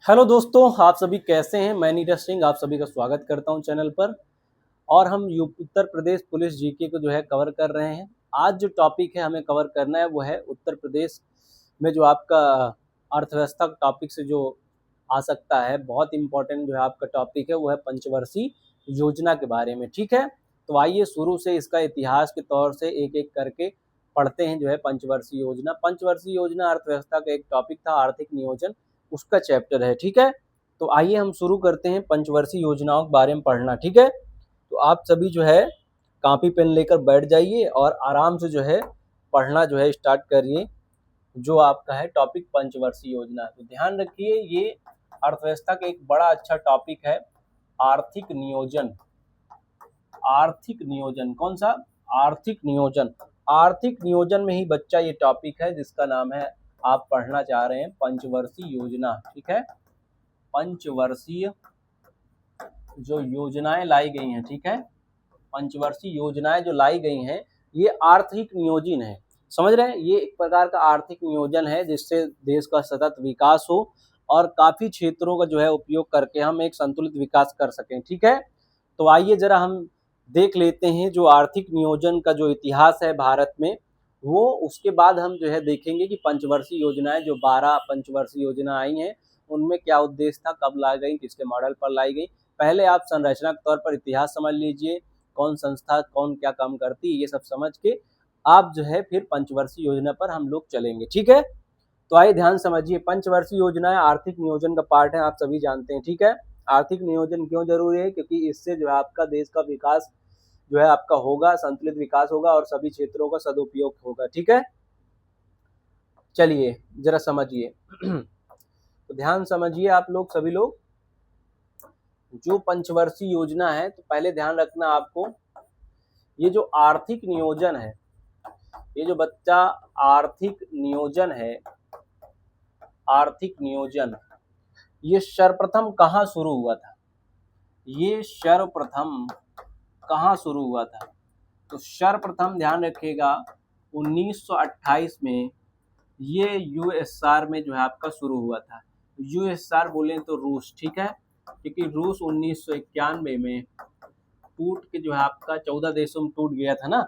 Hello दोस्तों, आप सभी कैसे हैं। मैं नीरज सिंह आप सभी का स्वागत करता हूं चैनल पर। और हम उत्तर प्रदेश पुलिस जीके को जो है कवर कर रहे हैं। आज जो टॉपिक है हमें कवर करना है वो है उत्तर प्रदेश में जो आपका अर्थव्यवस्था टॉपिक से जो आ सकता है, बहुत इंपॉर्टेंट जो है आपका टॉपिक है वो है पंचवर्षीय योजना के बारे में। ठीक है, तो आइए शुरू से इसका इतिहास के तौर से एक एक करके पढ़ते हैं। जो है पंचवर्षीय योजना, पंचवर्षीय योजना अर्थव्यवस्था का एक टॉपिक था, आर्थिक नियोजन उसका चैप्टर है। ठीक है, तो आइए हम शुरू करते हैं पंचवर्षीय योजनाओं के बारे में पढ़ना। ठीक है, तो आप सभी जो है कॉपी पेन लेकर बैठ जाइए और आराम से जो है पढ़ना जो है स्टार्ट करिए। जो आपका है टॉपिक पंचवर्षीय योजना, तो ध्यान रखिए ये अर्थव्यवस्था का एक बड़ा अच्छा टॉपिक है। आर्थिक नियोजन, आर्थिक नियोजन कौन सा? आर्थिक नियोजन। आर्थिक नियोजन में ही बच्चा ये टॉपिक है जिसका नाम है, आप पढ़ना चाह रहे हैं पंचवर्षीय योजना। ठीक है, पंचवर्षीय जो योजनाएं लाई गई हैं, ठीक है, पंचवर्षीय योजनाएं जो लाई गई हैं ये आर्थिक नियोजन है। समझ रहे हैं, ये एक प्रकार का आर्थिक नियोजन है जिससे देश का सतत विकास हो और काफी क्षेत्रों का जो है उपयोग करके हम एक संतुलित विकास कर सकें। ठीक है, तो आइए जरा हम देख लेते हैं जो आर्थिक नियोजन का जो इतिहास है भारत में वो। उसके बाद हम जो है देखेंगे कि पंचवर्षीय योजनाएं, जो 12 पंचवर्षीय योजना आई हैं उनमें क्या उद्देश्य था, कब लाई गई, किसके मॉडल पर लाई गई। पहले आप संरचना के तौर पर इतिहास समझ लीजिए, कौन संस्था कौन क्या काम करती है, ये सब समझ के आप जो है फिर पंचवर्षीय योजना पर हम लोग चलेंगे। ठीक है, तो आइए ध्यान समझिए, पंचवर्षीय योजनाएं आर्थिक नियोजन का पार्ट है, आप सभी जानते हैं। ठीक है, आर्थिक नियोजन क्यों जरूरी है? क्योंकि इससे जो है आपका देश का विकास जो है आपका होगा, संतुलित विकास होगा और सभी क्षेत्रों का सदुपयोग होगा। ठीक है, चलिए जरा समझिए तो ध्यान समझिए आप लोग सभी लोग, जो पंचवर्षीय योजना है तो पहले ध्यान रखना आपको, ये जो आर्थिक नियोजन है, ये जो बच्चा आर्थिक नियोजन है, आर्थिक नियोजन ये सर्वप्रथम कहाँ शुरू हुआ था? ये सर्वप्रथम कहाँ शुरू हुआ था? तो सर्वप्रथम ध्यान रखिएगा 1928 में ये यूएसआर में जो है आपका शुरू हुआ था। यूएसआर बोले तो रूस, ठीक है, क्योंकि रूस 1991 में टूट के जो है आपका 14 देशों में टूट गया था ना।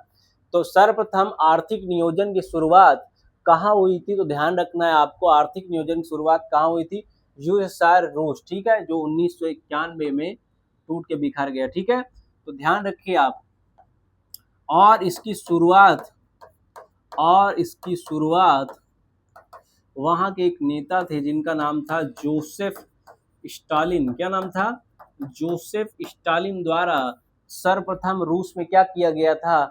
तो सर्वप्रथम आर्थिक नियोजन की शुरुआत कहाँ हुई थी? तो ध्यान रखना है आपको, आर्थिक नियोजन की शुरुआत कहाँ हुई थी? यूएसआर रूस, ठीक है, जो 1991 में टूट के बिखर गया। ठीक है, तो ध्यान रखिए आप। और इसकी शुरुआत वहां के एक नेता थे जिनका नाम था जोसेफ स्टालिन। क्या नाम था? जोसेफ स्टालिन द्वारा सर्वप्रथम रूस में क्या किया गया था?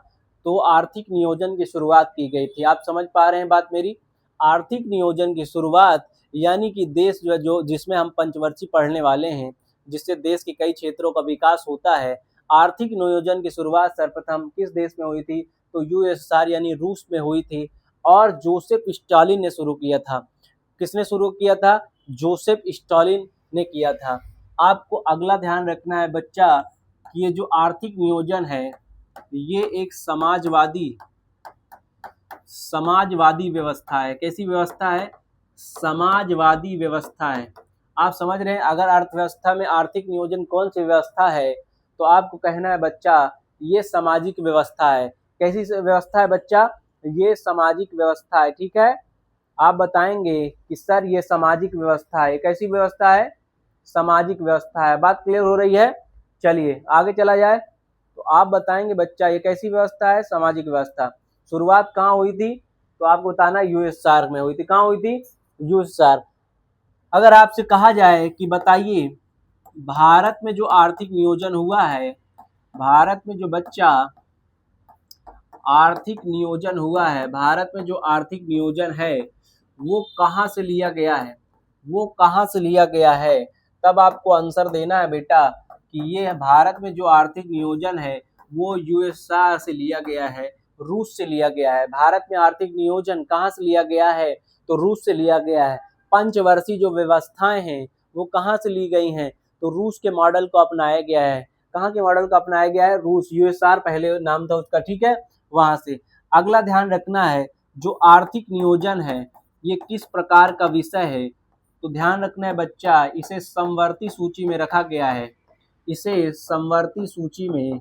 तो आर्थिक नियोजन की शुरुआत की गई थी। आप समझ पा रहे हैं बात मेरी? आर्थिक नियोजन की शुरुआत यानी कि देश जो है, जो जिसमें हम पंचवर्षीय पढ़ने वाले हैं, जिससे देश के कई क्षेत्रों का विकास होता है। आर्थिक नियोजन की शुरुआत सर्वप्रथम किस देश में हुई थी? तो यूएसआर यानी रूस में हुई थी और जोसेफ स्टालिन ने शुरू किया था। किसने शुरू किया था? जोसेफ स्टालिन ने किया था। आपको अगला ध्यान रखना है बच्चा कि ये जो आर्थिक नियोजन है ये एक समाजवादी व्यवस्था है। कैसी व्यवस्था है? समाजवादी व्यवस्था है। आप समझ रहे हैं, अगर अर्थव्यवस्था में आर्थिक नियोजन कौन सी व्यवस्था है तो आपको कहना है बच्चा ये सामाजिक व्यवस्था है। कैसी व्यवस्था है बच्चा? ये सामाजिक व्यवस्था है। ठीक है, आप बताएंगे कि सर ये सामाजिक व्यवस्था है। कैसी व्यवस्था है? सामाजिक व्यवस्था है। बात क्लियर हो रही है? चलिए आगे चला जाए। तो आप बताएंगे बच्चा ये कैसी व्यवस्था है? सामाजिक व्यवस्था। शुरुआत कहाँ हुई थी? तो आपको बताना यूएसआर में हुई थी। कहाँ हुई थी? यूएसआर। अगर आपसे कहा जाए कि बताइए भारत में जो आर्थिक नियोजन हुआ है, भारत में जो बच्चा आर्थिक नियोजन हुआ है, भारत में जो आर्थिक नियोजन है वो कहाँ से लिया गया है? वो कहाँ से लिया गया है? तब आपको आंसर देना है बेटा कि ये भारत में जो आर्थिक नियोजन है वो यूएसआर से लिया गया है, रूस से लिया गया है। भारत में आर्थिक नियोजन कहाँ से लिया गया है? तो रूस से लिया गया है। पंचवर्षीय जो व्यवस्थाएं हैं वो कहाँ से ली गई हैं? तो रूस के मॉडल को अपनाया गया है। कहाँ के मॉडल को अपनाया गया है? रूस। यूएसआर पहले नाम था उसका, ठीक है, वहां से। अगला ध्यान रखना है, जो आर्थिक नियोजन है ये किस प्रकार का विषय है? तो ध्यान रखना है बच्चा, इसे समवर्ती सूची में रखा गया है। इसे समवर्ती सूची में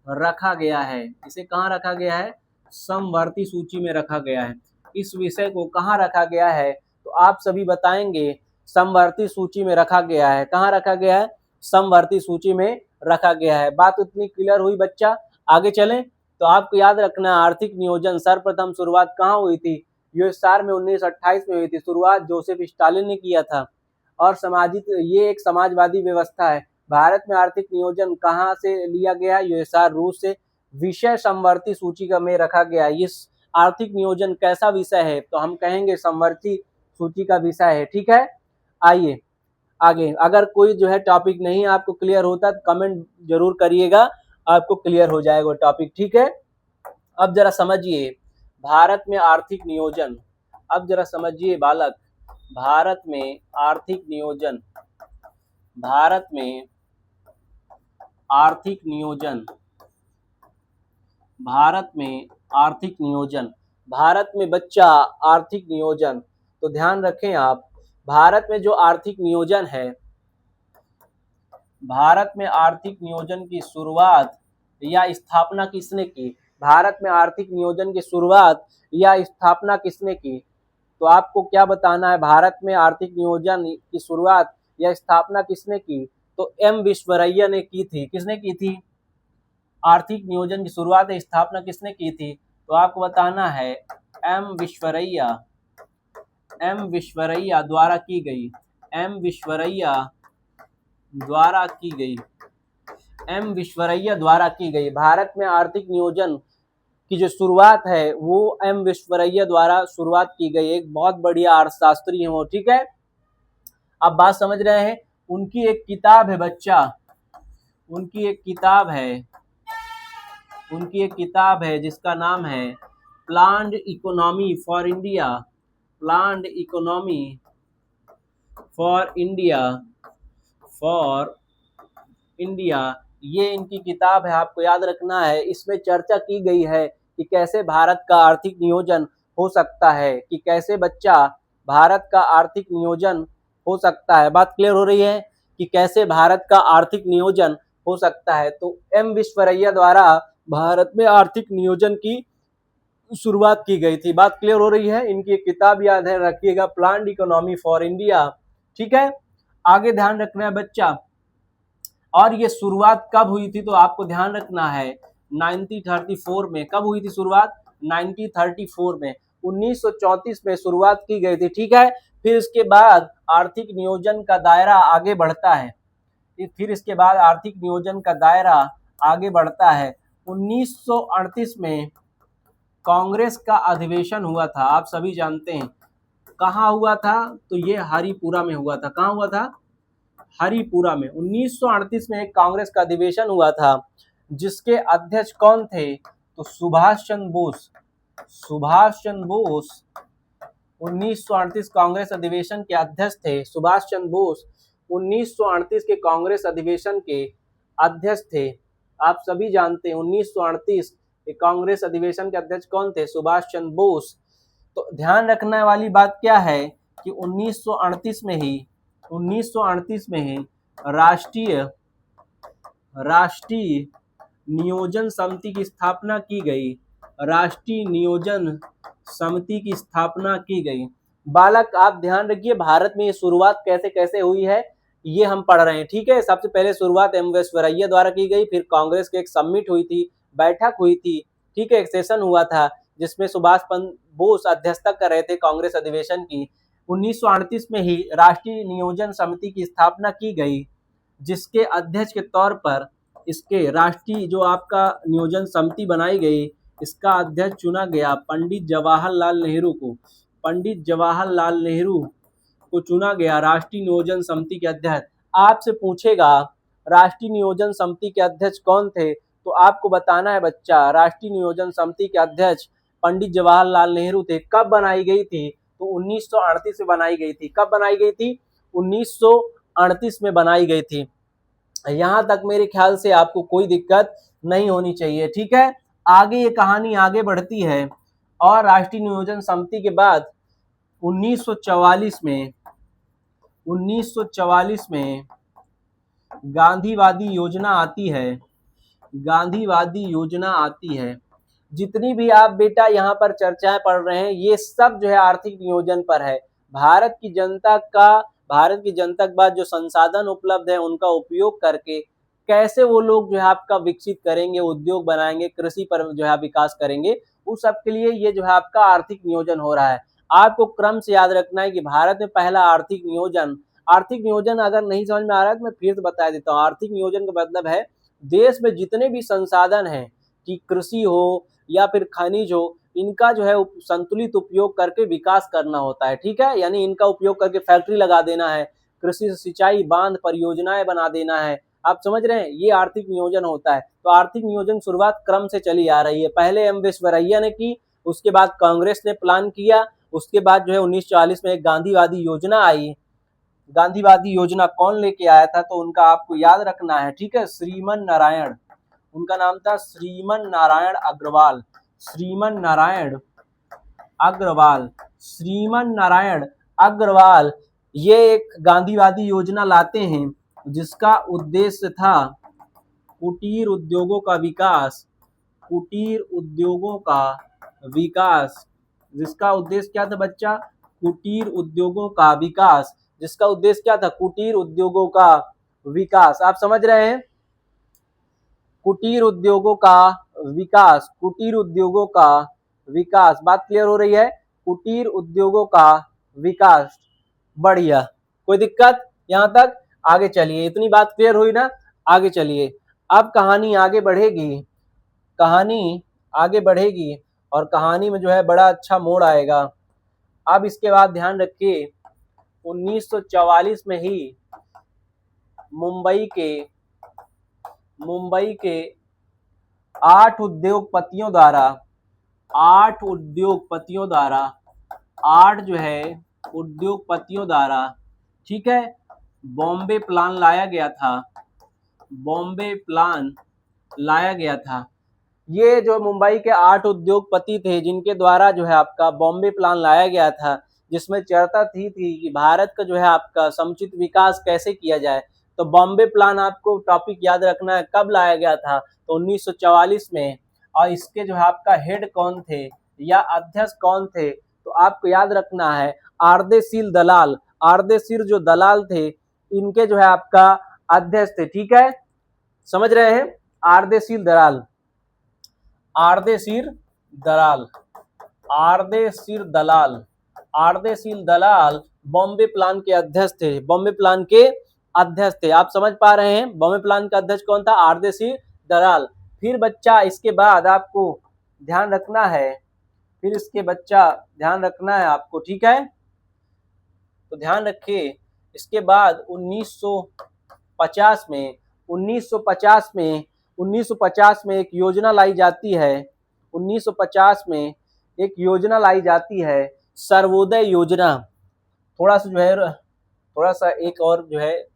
रखा गया है। इसे कहाँ रखा गया है? समवर्ती सूची में रखा गया है। इस विषय को कहाँ रखा गया है? तो आप सभी बताएंगे। समवर्ती सूची में रखा गया है। कहाँ रखा गया है? समवर्ती सूची में रखा गया है। बात उतनी क्लियर हुई बच्चा? आगे चलें तो आपको याद रखना, आर्थिक नियोजन सर्वप्रथम शुरुआत कहाँ हुई थी? यूएसआर में 1928 में हुई थी। शुरुआत जोसेफ स्टालिन ने किया था और सामाजिक, ये एक समाजवादी व्यवस्था है। भारत में आर्थिक नियोजन कहाँ से लिया गया? यूएसआर, रूस से। विषय समवर्ती सूची का में रखा गया। इस आर्थिक नियोजन कैसा विषय है? तो हम कहेंगे समवर्ती सूची का विषय है। ठीक है, आइए आगे। अगर कोई जो है टॉपिक नहीं आपको क्लियर होता तो कमेंट जरूर करिएगा, आपको क्लियर हो जाएगा टॉपिक। ठीक है, अब जरा समझिए भारत में आर्थिक नियोजन। अब जरा समझिए बालक, भारत में आर्थिक नियोजन, भारत में आर्थिक नियोजन, भारत में आर्थिक नियोजन, भारत में बच्चा आर्थिक नियोजन। तो ध्यान रखें आप, भारत में जो आर्थिक नियोजन है, भारत में आर्थिक नियोजन की शुरुआत या स्थापना किसने की? भारत में आर्थिक नियोजन की शुरुआत या स्थापना किसने की? तो आपको क्या बताना है, भारत में आर्थिक नियोजन की शुरुआत या स्थापना किसने की? तो एम विश्वेश्वरैया ने की थी। किसने की थी? आर्थिक नियोजन की शुरुआत या स्थापना किसने की थी? तो आपको बताना है एम विश्वेश्वरैया, एम विश्वेश्वरैया द्वारा की गई, एम विश्वेश्वरैया द्वारा की गई, एम विश्वेश्वरैया द्वारा की गई। भारत में आर्थिक नियोजन की जो शुरुआत है वो एम विश्वेश्वरैया द्वारा शुरुआत की गई। एक बहुत बढ़िया अर्थशास्त्री है वो। ठीक है, आप बात समझ रहे हैं। उनकी एक किताब है बच्चा, उनकी एक किताब है, उनकी एक किताब है जिसका नाम है planned economy for India, planned economy for India, for India. ये इनकी किताब है, आपको याद रखना है। इसमें चर्चा की गई है कि कैसे भारत का आर्थिक नियोजन हो सकता है, कि कैसे बच्चा भारत का आर्थिक नियोजन हो सकता है। बात क्लियर हो रही है कि कैसे भारत का आर्थिक नियोजन हो सकता है। तो एम विश्वेश्वरैया द्वारा भारत में आर्थिक नियोजन की शुरुआत की गई थी। बात क्लियर हो रही है। इनकी एक किताब याद है रखिएगा, प्लान्ड इकोनॉमी फॉर इंडिया। ठीक है, आगे ध्यान रखना है बच्चा। और ये शुरुआत कब हुई थी? तो आपको ध्यान रखना है 1934 में। कब हुई थी शुरुआत? 1934 में, 1934 में शुरुआत की गई थी। ठीक है, फिर इसके बाद आर्थिक नियोजन का दायरा आगे बढ़ता है, फिर इसके बाद आर्थिक नियोजन का दायरा आगे बढ़ता है। 1938 में कांग्रेस का अधिवेशन हुआ था, आप सभी जानते हैं। कहाँ हुआ था? तो ये हरिपुरा में हुआ था। कहाँ हुआ था? हरिपुरा में। 1938 में एक कांग्रेस का अधिवेशन हुआ था जिसके अध्यक्ष कौन थे? तो सुभाष चंद्र बोस, सुभाष चंद्र बोस 1938 कांग्रेस अधिवेशन के अध्यक्ष थे। सुभाष चंद्र बोस 1938 के कांग्रेस अधिवेशन के अध्यक्ष थे। आप सभी जानते हैं 1938 के कांग्रेस अधिवेशन के अध्यक्ष कौन थे? सुभाष चंद्र बोस। तो ध्यान रखने वाली बात क्या है कि 1938 में ही, 1938 में ही राष्ट्रीय नियोजन समिति की स्थापना की गई, राष्ट्रीय नियोजन समिति की स्थापना की गई। बालक आप ध्यान रखिए, भारत में ये शुरुआत कैसे कैसे हुई है ये हम पढ़ रहे हैं। ठीक है, सबसे पहले शुरुआत एम विश्वेश्वरैया द्वारा की गई, फिर कांग्रेस की एक समिट हुई थी, बैठक हुई थी। ठीक है, एक सेशन हुआ था जिसमें सुभाष चंद्र बोस अध्यक्षता कर रहे थे कांग्रेस अधिवेशन की। 1938 में ही राष्ट्रीय नियोजन समिति की स्थापना की गई, जिसके अध्यक्ष के तौर पर इसके राष्ट्रीय जो आपका नियोजन समिति बनाई गई, इसका अध्यक्ष चुना गया पंडित जवाहरलाल नेहरू को, पंडित जवाहरलाल नेहरू को चुना गया राष्ट्रीय नियोजन समिति के अध्यक्ष। आपसे पूछेगा राष्ट्रीय नियोजन समिति के अध्यक्ष कौन थे? तो आपको बताना है बच्चा, राष्ट्रीय नियोजन समिति के अध्यक्ष पंडित जवाहरलाल नेहरू थे। कब बनाई गई थी? तो 1938 में बनाई गई थी। कब बनाई गई थी? 1938 में बनाई गई थी। यहां तक मेरे ख्याल से आपको कोई दिक्कत नहीं होनी चाहिए। ठीक है, आगे ये कहानी आगे बढ़ती है और राष्ट्रीय नियोजन समिति के बाद 1944 में 1944 में गांधीवादी योजना आती है, गांधीवादी योजना आती है। जितनी भी आप बेटा यहाँ पर चर्चाएं पढ़ रहे हैं ये सब जो है आर्थिक नियोजन पर है। भारत की जनता के पास जो संसाधन उपलब्ध है उनका उपयोग करके कैसे वो लोग जो है आपका विकसित करेंगे, उद्योग बनाएंगे, कृषि पर जो है विकास करेंगे, उस सब के लिए ये जो है आपका आर्थिक नियोजन हो रहा है। आपको क्रम से याद रखना है कि भारत में पहला आर्थिक नियोजन अगर नहीं समझ में आ रहा है तो मैं फिर से बता देता हूँ। आर्थिक नियोजन का मतलब है देश में जितने भी संसाधन हैं कि कृषि हो या फिर खनिज हो, इनका जो है संतुलित उपयोग करके विकास करना होता है। ठीक है, यानी इनका उपयोग करके फैक्ट्री लगा देना है, कृषि सिंचाई बांध परियोजनाएं बना देना है। आप समझ रहे हैं, ये आर्थिक नियोजन होता है। तो आर्थिक नियोजन शुरुआत क्रम से चली आ रही है। पहले एम विश्वेश्वरैया ने की, उसके बाद कांग्रेस ने प्लान किया, उसके बाद जो है 1940 में एक गांधीवादी योजना आई। गांधीवादी योजना कौन लेके आया था तो उनका आपको याद रखना है। ठीक है, श्रीमन नारायण, उनका नाम था श्रीमन नारायण अग्रवाल। श्रीमन नारायण अग्रवाल, श्रीमन नारायण अग्रवाल ये एक गांधीवादी योजना लाते हैं जिसका उद्देश्य था कुटीर उद्योगों का विकास। कुटीर उद्योगों का विकास, जिसका उद्देश्य क्या था बच्चा? कुटीर उद्योगों का विकास। जिसका उद्देश्य क्या था? कुटीर उद्योगों का विकास। आप समझ रहे हैं, कुटीर उद्योगों का विकास, कुटीर उद्योगों का विकास। बात क्लियर हो रही है? कुटीर उद्योगों का विकास। बढ़िया, कोई दिक्कत यहां तक? आगे चलिए, इतनी बात क्लियर हुई ना? आगे चलिए, अब कहानी आगे बढ़ेगी, कहानी आगे बढ़ेगी और कहानी में जो है बड़ा अच्छा मोड़ आएगा। अब इसके बाद ध्यान रखिए, 1944 में ही मुंबई के 8 उद्योगपतियों द्वारा 8 जो है उद्योगपतियों द्वारा, ठीक है, बॉम्बे प्लान लाया गया था। बॉम्बे प्लान लाया गया था। ये जो मुंबई के 8 उद्योगपति थे जिनके द्वारा जो है आपका बॉम्बे प्लान लाया गया था, जिसमें चर्चा थी कि भारत का जो है आपका समुचित विकास कैसे किया जाए। तो बॉम्बे प्लान आपको टॉपिक याद रखना है, कब लाया गया था? तो 1944 में। और इसके जो है आपका हेड कौन थे या अध्यक्ष कौन थे? तो आपको याद रखना है आर्देशील दलाल। आर्देशील जो दलाल थे इनके जो है आपका अध्यक्ष थे। ठीक है, समझ रहे हैं? आर्देशील दलाल, आर्देशील दलाल, आर्देशील दलाल, आर्देशील दलाल बॉम्बे प्लान के अध्यक्ष थे। बॉम्बे प्लान के अध्यक्ष थे। आप समझ पा रहे हैं बॉम्बे प्लान का अध्यक्ष कौन था? आर्देशील दलाल। फिर बच्चा इसके बाद आपको ध्यान रखना है, फिर इसके बच्चा ध्यान रखना है आपको। ठीक है, तो ध्यान रखिए, इसके बाद 1950 में 1950 में एक योजना लाई जाती है। 1950 में एक योजना लाई जाती है, सर्वोदय योजना। थोड़ा सा एक और जो है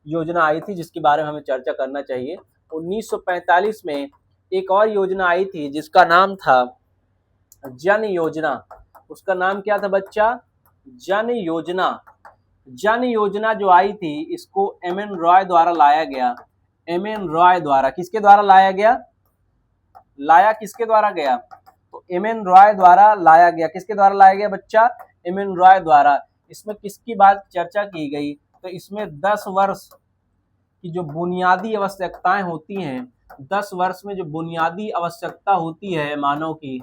योजना आई थी जिसके बारे में हमें चर्चा करना चाहिए। 1945 में एक और योजना आई थी जिसका नाम था जन योजना। उसका नाम क्या था बच्चा? जन योजना। जन योजना जो आई थी इसको एम.एन. रॉय द्वारा लाया गया। एम.एन. रॉय द्वारा, किसके द्वारा लाया गया? लाया किसके द्वारा गया? तो एम.एन. रॉय द्वारा लाया गया। किसके द्वारा लाया गया बच्चा? एम.एन. रॉय द्वारा। इसमें किसकी बात चर्चा की गई? तो इसमें 10 वर्ष की जो बुनियादी आवश्यकताएं होती हैं, 10 वर्ष में जो बुनियादी आवश्यकता होती है मानव की,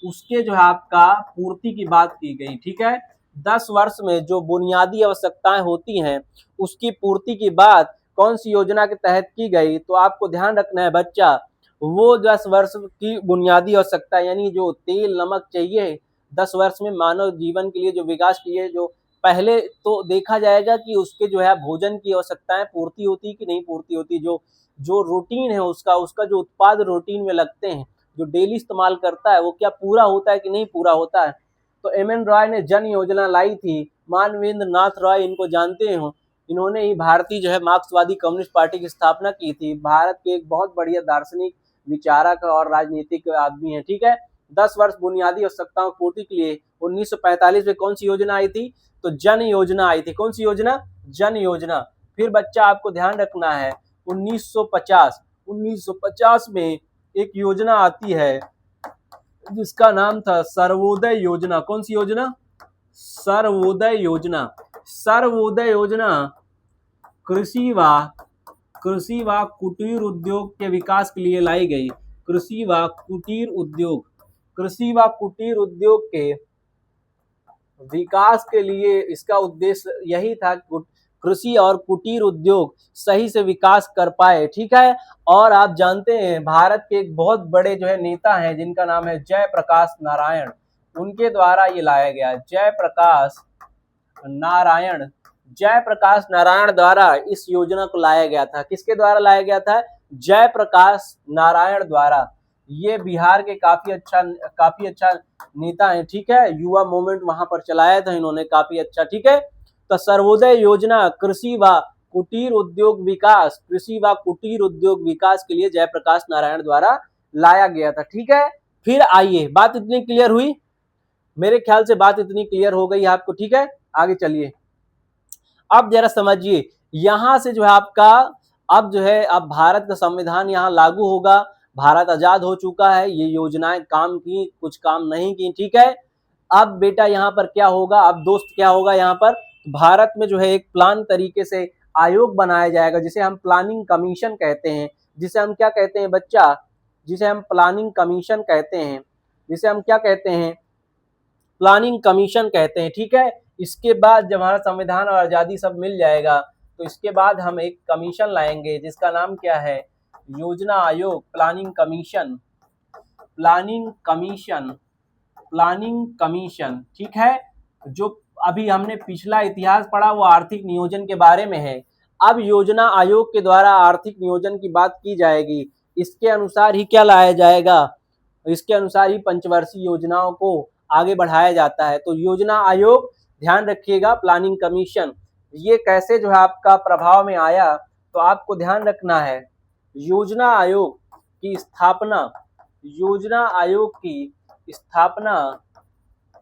उसके जो है आपका पूर्ति की बात की गई। ठीक है, 10 वर्ष में जो बुनियादी आवश्यकताएं होती हैं उसकी पूर्ति की बात कौन सी योजना के तहत की गई? तो आपको ध्यान रखना है बच्चा, वो 10 वर्ष की बुनियादी आवश्यकता यानी जो तेल नमक चाहिए 10 वर्ष में मानव जीवन के लिए, जो विकास के लिए, जो पहले तो देखा जाएगा कि उसके जो है भोजन की आवश्यकताएं पूर्ति होती कि नहीं पूर्ति होती। जो रूटीन है उसका जो उत्पाद रूटीन में लगते हैं, जो डेली इस्तेमाल करता है, वो क्या पूरा होता है कि नहीं पूरा होता है। तो एम.एन. रॉय ने जन योजना लाई थी। मानवेंद्र नाथ रॉय, इनको जानते हो, इन्होंने ही भारतीय जो है मार्क्सवादी कम्युनिस्ट पार्टी की स्थापना की थी। भारत के एक बहुत बढ़िया दार्शनिक, विचारक और राजनीतिक आदमी है। ठीक है, 10 वर्ष बुनियादी आवश्यकताओं की पूर्ति के लिए 1945 में कौन सी योजना आई थी? तो जन योजना आई थी। कौन सी योजना? जन योजना। फिर बच्चा आपको ध्यान रखना है 1950 में एक योजना आती है जिसका नाम था सर्वोदय योजना। कौन सी योजना? सर्वोदय योजना। सर्वोदय योजना कृषि व कुटीर उद्योग के विकास के लिए लाई गई। कृषि व कुटीर उद्योग के विकास के लिए इसका उद्देश्य यही था कृषि और कुटीर उद्योग सही से विकास कर पाए। ठीक है। और आप जानते हैं भारत के एक बहुत बड़े जो है नेता हैं जिनका नाम है जयप्रकाश नारायण, उनके द्वारा ये लाया गया। जयप्रकाश नारायण द्वारा इस योजना को लाया गया था। किसके द्वारा लाया गया था? जयप्रकाश नारायण द्वारा। ये बिहार के काफी अच्छा नेता है। ठीक है। युवा मूवमेंट वहां पर चलाया था इन्होंने, काफी अच्छा। ठीक है। तो सर्वोदय योजना कृषि व कुटीर उद्योग विकास के लिए जयप्रकाश नारायण द्वारा लाया गया था। ठीक है। फिर आइए, बात इतनी क्लियर हुई? मेरे ख्याल से बात इतनी क्लियर हो गई आपको। ठीक है। आगे चलिए, अब जरा समझिए, यहां से जो है आपका अब जो है अब भारत का संविधान यहाँ लागू होगा। भारत आजाद हो चुका है। ये योजनाएं काम की, कुछ काम नहीं की। ठीक है। अब बेटा यहाँ पर क्या होगा? अब दोस्त क्या होगा? यहाँ पर भारत में जो है एक प्लान तरीके से आयोग बनाया जाएगा जिसे हम प्लानिंग कमीशन कहते हैं। जिसे हम क्या कहते हैं बच्चा? जिसे हम प्लानिंग कमीशन कहते हैं। जिसे हम क्या कहते हैं? प्लानिंग कमीशन कहते हैं। ठीक है। इसके बाद जब हमारा संविधान और आज़ादी सब मिल जाएगा तो इसके बाद हम एक कमीशन लाएंगे जिसका नाम क्या है? योजना आयोग, प्लानिंग कमीशन। ठीक है। जो अभी हमने पिछला इतिहास पढ़ा वो आर्थिक नियोजन के बारे में है। अब योजना आयोग के द्वारा आर्थिक नियोजन की बात की जाएगी। इसके अनुसार ही क्या लाया जाएगा? इसके अनुसार ही पंचवर्षीय योजनाओं को आगे बढ़ाया जाता है। तो योजना आयोग, ध्यान रखिएगा, प्लानिंग कमीशन, ये कैसे जो है आपका प्रभाव में आया? तो आपको ध्यान रखना है योजना आयोग की स्थापना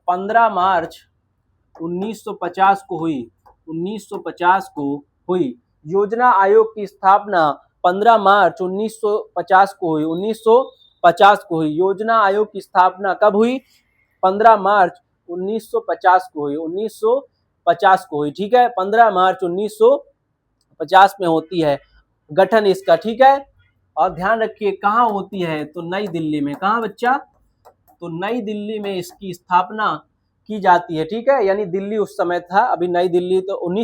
15 मार्च 1950 को हुई। 1950 को हुई। योजना आयोग की स्थापना 15 मार्च 1950 को हुई। 1950 को हुई। योजना आयोग की स्थापना कब हुई? 15 मार्च 1950 को हुई। 1950 को हुई। ठीक है। 15 मार्च 1950 में होती है गठन इसका। ठीक है। और ध्यान रखिए कहाँ होती है? तो नई दिल्ली में। कहाँ बच्चा? तो नई दिल्ली में इसकी स्थापना की जाती है। ठीक है। यानी दिल्ली उस समय था, अभी नई दिल्ली तो नई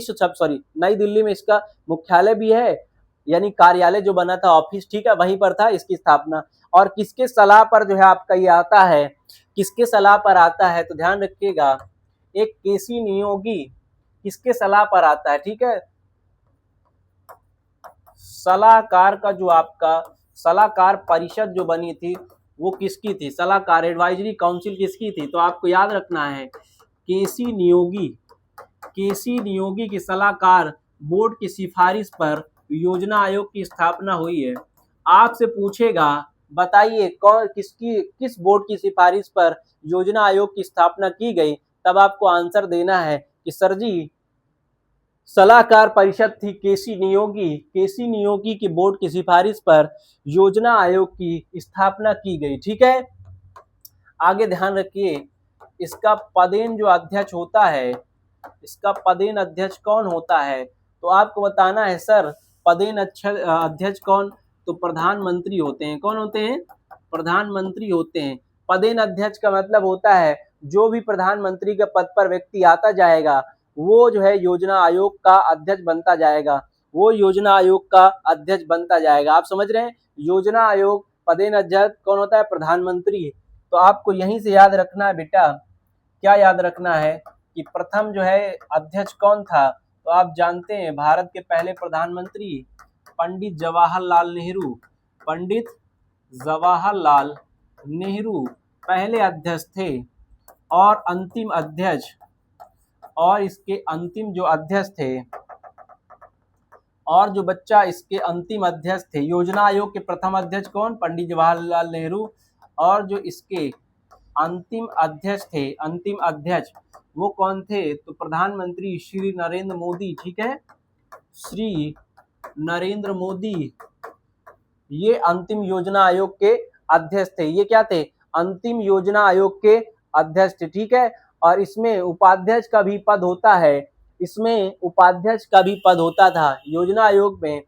दिल्ली में इसका मुख्यालय भी है, यानी कार्यालय जो बना था, ऑफिस, ठीक है, वहीं पर था इसकी स्थापना। और किसके सलाह पर जो है आपका ये आता है? किसके सलाह पर आता है? तो ध्यान रखिएगा, एक केसी नियोगी किसके सलाह पर आता है? ठीक है। सलाहकार का जो आपका सलाहकार परिषद जो बनी थी वो किसकी थी? सलाहकार एडवाइजरी काउंसिल किसकी थी? तो आपको याद रखना है केसी नियोगी की सलाहकार बोर्ड की सिफारिश पर योजना आयोग की स्थापना हुई है। आपसे पूछेगा बताइए किस बोर्ड की सिफारिश पर योजना आयोग की स्थापना की गई, तब आपको आंसर देना है कि सर जी सलाहकार परिषद थी केसी नियोगी की बोर्ड की सिफारिश पर योजना आयोग की स्थापना की गई। ठीक है। आगे ध्यान रखिए, इसका पदेन जो अध्यक्ष होता है, इसका पदेन अध्यक्ष कौन होता है? तो आपको बताना है सर पदेन अध्यक्ष कौन? तो प्रधानमंत्री होते हैं। कौन होते हैं? प्रधानमंत्री होते हैं। पदेन अध्यक्ष का मतलब होता है जो भी प्रधानमंत्री के पद पर व्यक्ति आता जाएगा वो जो है योजना आयोग का अध्यक्ष बनता जाएगा। वो योजना आयोग का अध्यक्ष बनता जाएगा। आप समझ रहे हैं? योजना आयोग पदेन अध्यक्ष कौन होता है? प्रधानमंत्री। तो आपको यहीं से याद रखना है बेटा, क्या याद रखना है कि प्रथम जो है अध्यक्ष कौन था? तो आप जानते हैं भारत के पहले प्रधानमंत्री पंडित जवाहरलाल नेहरू पहले अध्यक्ष थे। और अंतिम अध्यक्ष और इसके अंतिम जो अध्यक्ष थे और जो बच्चा इसके अंतिम अध्यक्ष थे, योजना आयोग के प्रथम अध्यक्ष कौन? पंडित जवाहरलाल नेहरू। और जो इसके अंतिम अध्यक्ष थे, अंतिम अध्यक्ष वो कौन थे? तो प्रधानमंत्री श्री नरेंद्र मोदी, ठीक है, श्री नरेंद्र मोदी ये अंतिम योजना आयोग के अध्यक्ष थे। ये क्या थे? अंतिम योजना आयोग के अध्यक्ष थे, ठीक है। और इसमें उपाध्यक्ष का भी पद होता है, इसमें उपाध्यक्ष का भी पद होता था योजना आयोग में,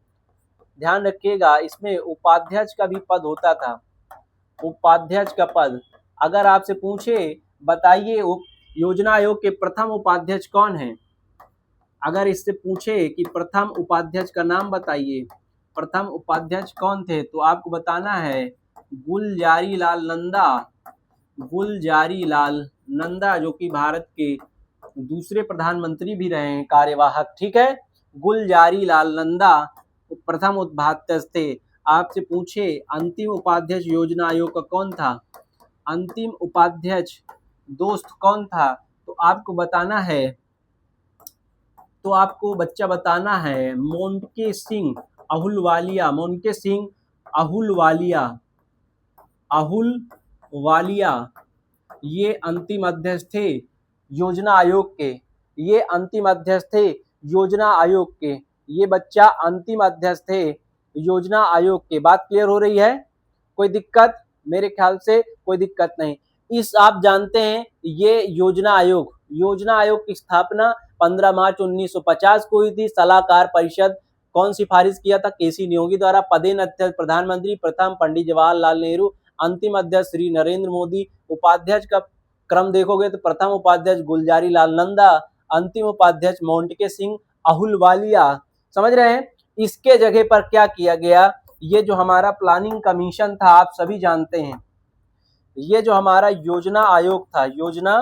ध्यान रखिएगा, इसमें उपाध्यक्ष का भी पद होता था, उपाध्यक्ष का पद। अगर आपसे पूछे बताइए योजना आयोग के प्रथम उपाध्यक्ष कौन है, अगर इससे पूछे कि प्रथम उपाध्यक्ष का नाम बताइए, प्रथम उपाध्यक्ष कौन थे, तो आपको बताना है गुलजारी लाल नंदा, गुलजारी लाल नंदा, जो कि भारत के दूसरे प्रधानमंत्री भी रहे हैं, कार्यवाहक, ठीक है। गुलजारी लाल नंदा प्रथम उपाध्यक्ष थे। आपसे पूछे अंतिम उपाध्यक्ष योजना आयोग का कौन था, अंतिम उपाध्यक्ष दोस्त कौन था, तो आपको बताना है, तो आपको बच्चा बताना है मोंटके सिंह अहुलवालिया, मोंटके सिंह अहुलवालिया, अहुलवालिया ये अंतिम अध्यक्ष थे योजना आयोग के, ये अंतिम अध्यक्ष थे योजना आयोग के, ये बच्चा अंतिम अध्यक्ष थे योजना आयोग के। बात क्लियर हो रही है? कोई दिक्कत? मेरे ख्याल से कोई दिक्कत नहीं। इस आप जानते हैं ये योजना आयोग की स्थापना 15 मार्च 1950 को हुई थी। सलाहकार परिषद कौन सिफारिश किया था? केसी नियोगी द्वारा। पदेन अध्यक्ष प्रधानमंत्री प्रथम पंडित जवाहरलाल नेहरू, अंतिम अध्यक्ष श्री नरेंद्र मोदी। उपाध्यक्ष का क्रम देखोगे तो प्रथम उपाध्यक्ष गुलजारी लाल नंदा, अंतिम उपाध्यक्ष मोंटके सिंह अहुलवालिया। समझ रहे हैं? इसके जगह पर क्या किया गया, ये जो हमारा प्लानिंग कमीशन था आप सभी जानते हैं, ये जो हमारा योजना आयोग था, योजना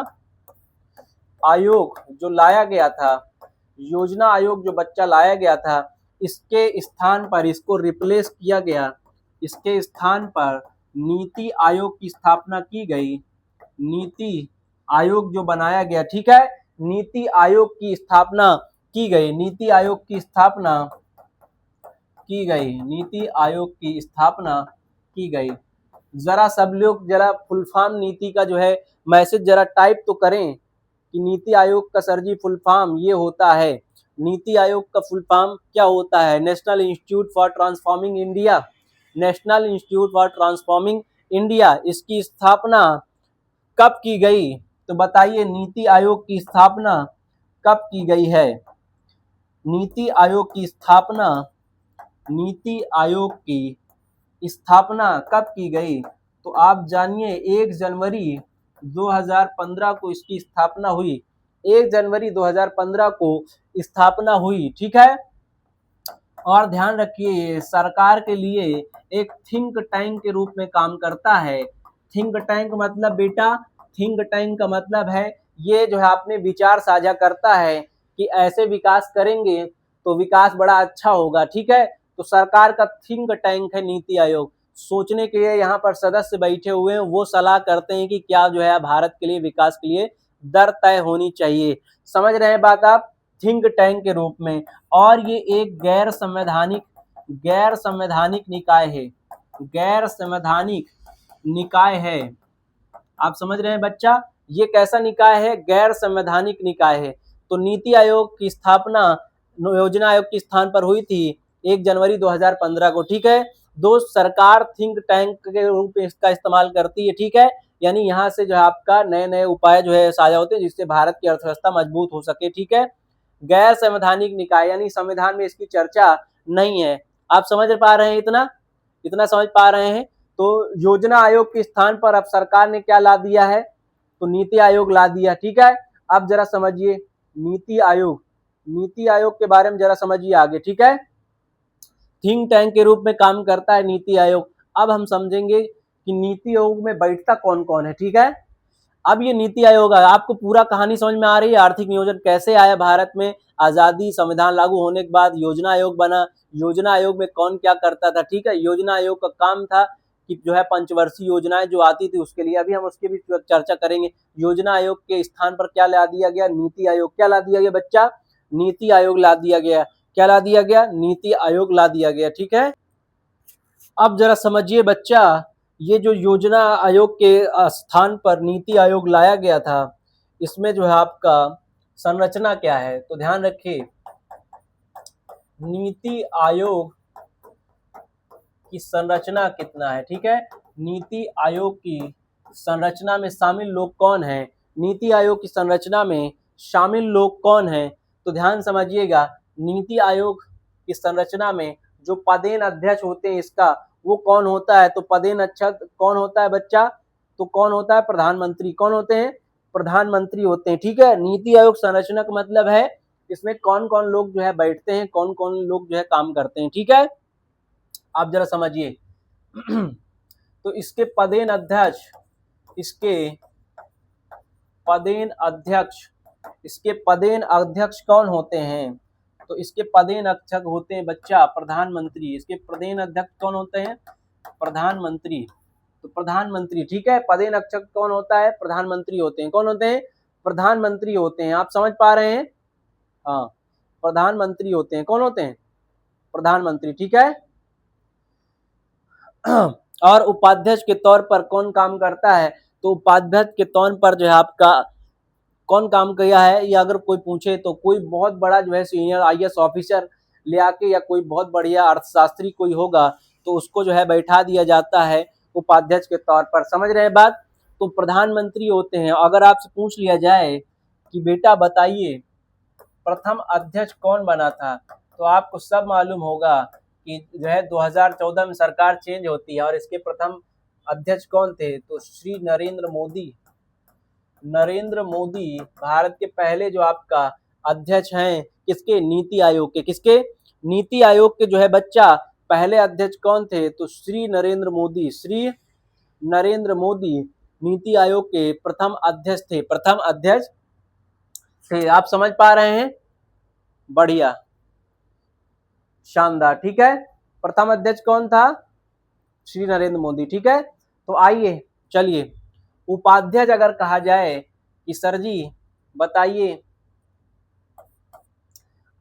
आयोग जो लाया गया था, योजना आयोग जो बच्चा लाया गया था, इसके स्थान पर इसको रिप्लेस किया गया, इसके स्थान पर नीति आयोग की स्थापना की गई, नीति आयोग जो बनाया गया, ठीक है, नीति आयोग की स्थापना की गई, नीति आयोग की स्थापना की गई, नीति आयोग की स्थापना की गई। जरा सब लोग जरा फुल फॉर्म नीति का जो है मैसेज जरा टाइप तो करें कि नीति आयोग का सर जी फुल फॉर्म ये होता है। नीति आयोग का फुल फॉर्म क्या होता है? National institute for transforming India, national institute for transforming India. इसकी स्थापना कब की गई? तो बताइए नीति आयोग की स्थापना कब की गई है? नीति आयोग की स्थापना, नीति आयोग की स्थापना कब की गई? तो आप जानिए 1 जनवरी 2015 को इसकी स्थापना हुई, 1 जनवरी 2015 को स्थापना हुई, ठीक है। और ध्यान रखिए सरकार के लिए एक थिंक टैंक के रूप में काम करता है। थिंक टैंक मतलब बेटा, थिंक टैंक का मतलब है ये जो है अपने विचार साझा करता है कि ऐसे विकास करेंगे तो विकास बड़ा अच्छा होगा, ठीक है। तो सरकार का थिंक टैंक है नीति आयोग। सोचने के लिए यहाँ पर सदस्य बैठे हुए हैं, वो सलाह करते हैं कि क्या जो है भारत के लिए विकास के लिए दर तय होनी चाहिए। समझ रहे हैं बात आप? थिंक टैंक के रूप में। और ये एक गैर संवैधानिक निकाय है, गैर संवैधानिक निकाय है। आप समझ रहे हैं बच्चा? ये कैसा निकाय है? गैर संवैधानिक निकाय है। तो नीति आयोग की स्थापना योजना आयोग के स्थान पर हुई थी 1 जनवरी 2015 को, ठीक है। दोस्त सरकार थिंक टैंक के रूप में इसका इस्तेमाल करती है, ठीक है। यानी यहाँ से जो है आपका नए नए उपाय जो है साझा होते हैं जिससे भारत की अर्थव्यवस्था मजबूत हो सके, ठीक है। गैर संवैधानिक निकाय यानी संविधान में इसकी चर्चा नहीं है। आप समझ पा रहे हैं? इतना समझ पा रहे हैं? तो योजना आयोग के स्थान पर अब सरकार ने क्या ला दिया है? तो नीति आयोग ला दिया, ठीक है। अब जरा समझिए नीति आयोग के बारे में जरा समझिए आगे, ठीक है। थिंक टैंक के रूप में काम करता है नीति आयोग। अब हम समझेंगे कि नीति आयोग में बैठता कौन कौन है, ठीक है। अब ये नीति आयोग है, आपको पूरा कहानी समझ में आ रही है? आर्थिक नियोजन कैसे आया भारत में, आजादी, संविधान लागू होने के बाद योजना आयोग बना, योजना आयोग में कौन क्या करता था, ठीक है। योजना आयोग का काम था कि जो है पंचवर्षीय योजनाएं जो आती थी उसके लिए, अभी हम उसकी भी चर्चा करेंगे। योजना आयोग के स्थान पर क्या ला दिया गया? नीति आयोग। क्या ला दिया गया बच्चा? नीति आयोग ला दिया गया। क्या ला दिया गया? नीति आयोग ला दिया गया, ठीक है। अब जरा समझिए बच्चा ये जो योजना आयोग के स्थान पर नीति आयोग लाया गया था, इसमें जो है आपका संरचना क्या है, तो ध्यान रखिए नीति आयोग की संरचना कितना है। ठीक है, नीति आयोग की संरचना में शामिल लोग कौन हैं, नीति आयोग की संरचना में शामिल लोग कौन हैं, तो ध्यान समझिएगा नीति आयोग की संरचना में जो पदेन अध्यक्ष होते हैं इसका, वो कौन होता है, तो पदेन अध्यक्ष कौन होता है बच्चा, तो कौन होता है, प्रधानमंत्री। कौन होते हैं, प्रधानमंत्री होते हैं। ठीक है, नीति आयोग संरचना का मतलब है इसमें कौन कौन लोग जो है बैठते हैं, कौन कौन लोग जो है काम करते हैं। ठीक है, आप जरा समझिए तो इसके पदेन अध्यक्ष, इसके पदेन अध्यक्ष, इसके पदेन अध्यक्ष कौन होते हैं, तो इसके पदेन अध्यक्ष होते हैं बच्चा प्रधानमंत्री। इसके पदेन अध्यक्ष कौन होते हैं, प्रधानमंत्री। तो प्रधानमंत्री, ठीक है, पदेन अध्यक्ष कौन होता है, प्रधानमंत्री होते हैं। कौन होते हैं, प्रधानमंत्री होते हैं। आप समझ पा रहे हैं, हाँ प्रधानमंत्री होते हैं। कौन होते हैं, प्रधानमंत्री। ठीक है, और उपाध्यक्ष के तौर पर कौन काम करता है, तो उपाध्यक्ष के तौर पर जो है आपका कौन काम किया है, या अगर कोई पूछे तो कोई बहुत बड़ा जो है सीनियर आईएएस ऑफिसर ले आके, या कोई बहुत बढ़िया अर्थशास्त्री कोई होगा तो उसको जो है बैठा दिया जाता है उपाध्यक्ष के तौर पर। समझ रहे हैं बात, तो प्रधानमंत्री होते हैं। अगर आपसे पूछ लिया जाए कि बेटा बताइए प्रथम अध्यक्ष कौन बना था, तो आपको सब मालूम होगा कि जो है 2014 में सरकार चेंज होती है और इसके प्रथम अध्यक्ष कौन थे, तो श्री नरेंद्र मोदी। नरेंद्र मोदी भारत के पहले जो आपका अध्यक्ष हैं, किसके, नीति आयोग के। किसके, नीति आयोग के जो है बच्चा पहले अध्यक्ष कौन थे, तो श्री नरेंद्र मोदी। श्री नरेंद्र मोदी नीति आयोग के प्रथम अध्यक्ष थे, प्रथम अध्यक्ष थे। आप समझ पा रहे हैं, बढ़िया, शानदार। ठीक है, प्रथम अध्यक्ष कौन था, श्री नरेंद्र मोदी। ठीक है, तो आइए चलिए उपाध्यक्ष अगर कहा जाए कि सर जी बताइए,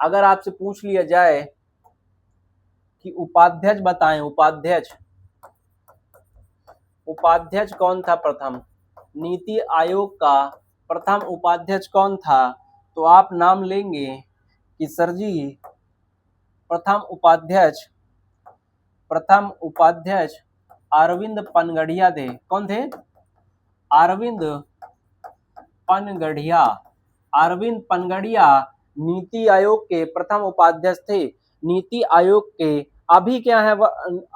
अगर आपसे पूछ लिया जाए कि उपाध्यक्ष बताएं, उपाध्यक्ष, उपाध्यक्ष कौन था प्रथम, नीति आयोग का प्रथम उपाध्यक्ष कौन था, तो आप नाम लेंगे कि सर जी प्रथम उपाध्यक्ष अरविंद पनगड़िया थे। कौन थे, अरविंद पनगड़िया। अरविंद पनगड़िया नीति आयोग के प्रथम उपाध्यक्ष थे। नीति आयोग के अभी क्या है,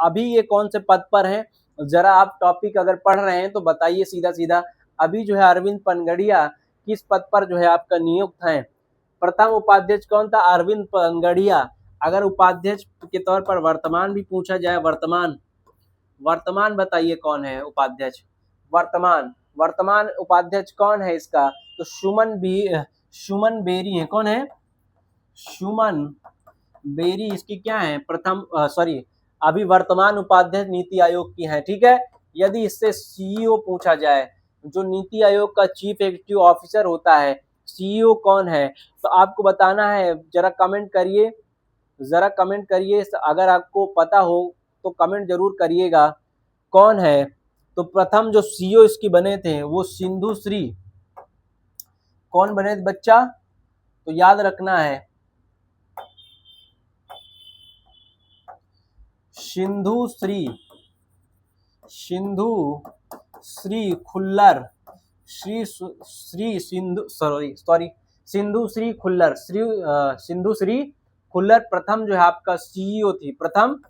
अभी ये कौन से पद पर हैं, जरा आप टॉपिक अगर पढ़ रहे हैं तो बताइए सीधा सीधा। अभी जो है अरविंद पनगड़िया किस पद पर जो है आपका नियुक्त है, प्रथम उपाध्यक्ष कौन था, अरविंद पनगड़िया। अगर उपाध्यक्ष के तौर पर वर्तमान भी पूछा जाए, वर्तमान बताइए कौन है उपाध्यक्ष, वर्तमान उपाध्यक्ष कौन है इसका, तो सुमन बेरी है। कौन है, सुमन बेरी इसकी क्या है, प्रथम अभी वर्तमान उपाध्यक्ष नीति आयोग की है। ठीक है, यदि इससे सीईओ पूछा जाए, जो नीति आयोग का चीफ एग्जीक्यूटिव ऑफिसर होता है, सीईओ कौन है, तो आपको बताना है। जरा कमेंट करिए, अगर आपको पता हो तो कमेंट जरूर करिएगा कौन है। तो प्रथम जो सीईओ इसकी बने थे वो सिंधु श्री, कौन बने थे बच्चा, तो याद रखना है सिंधु श्री खुल्लर, सिंधु श्री खुल्लर प्रथम जो है आपका सीईओ थी, प्रथम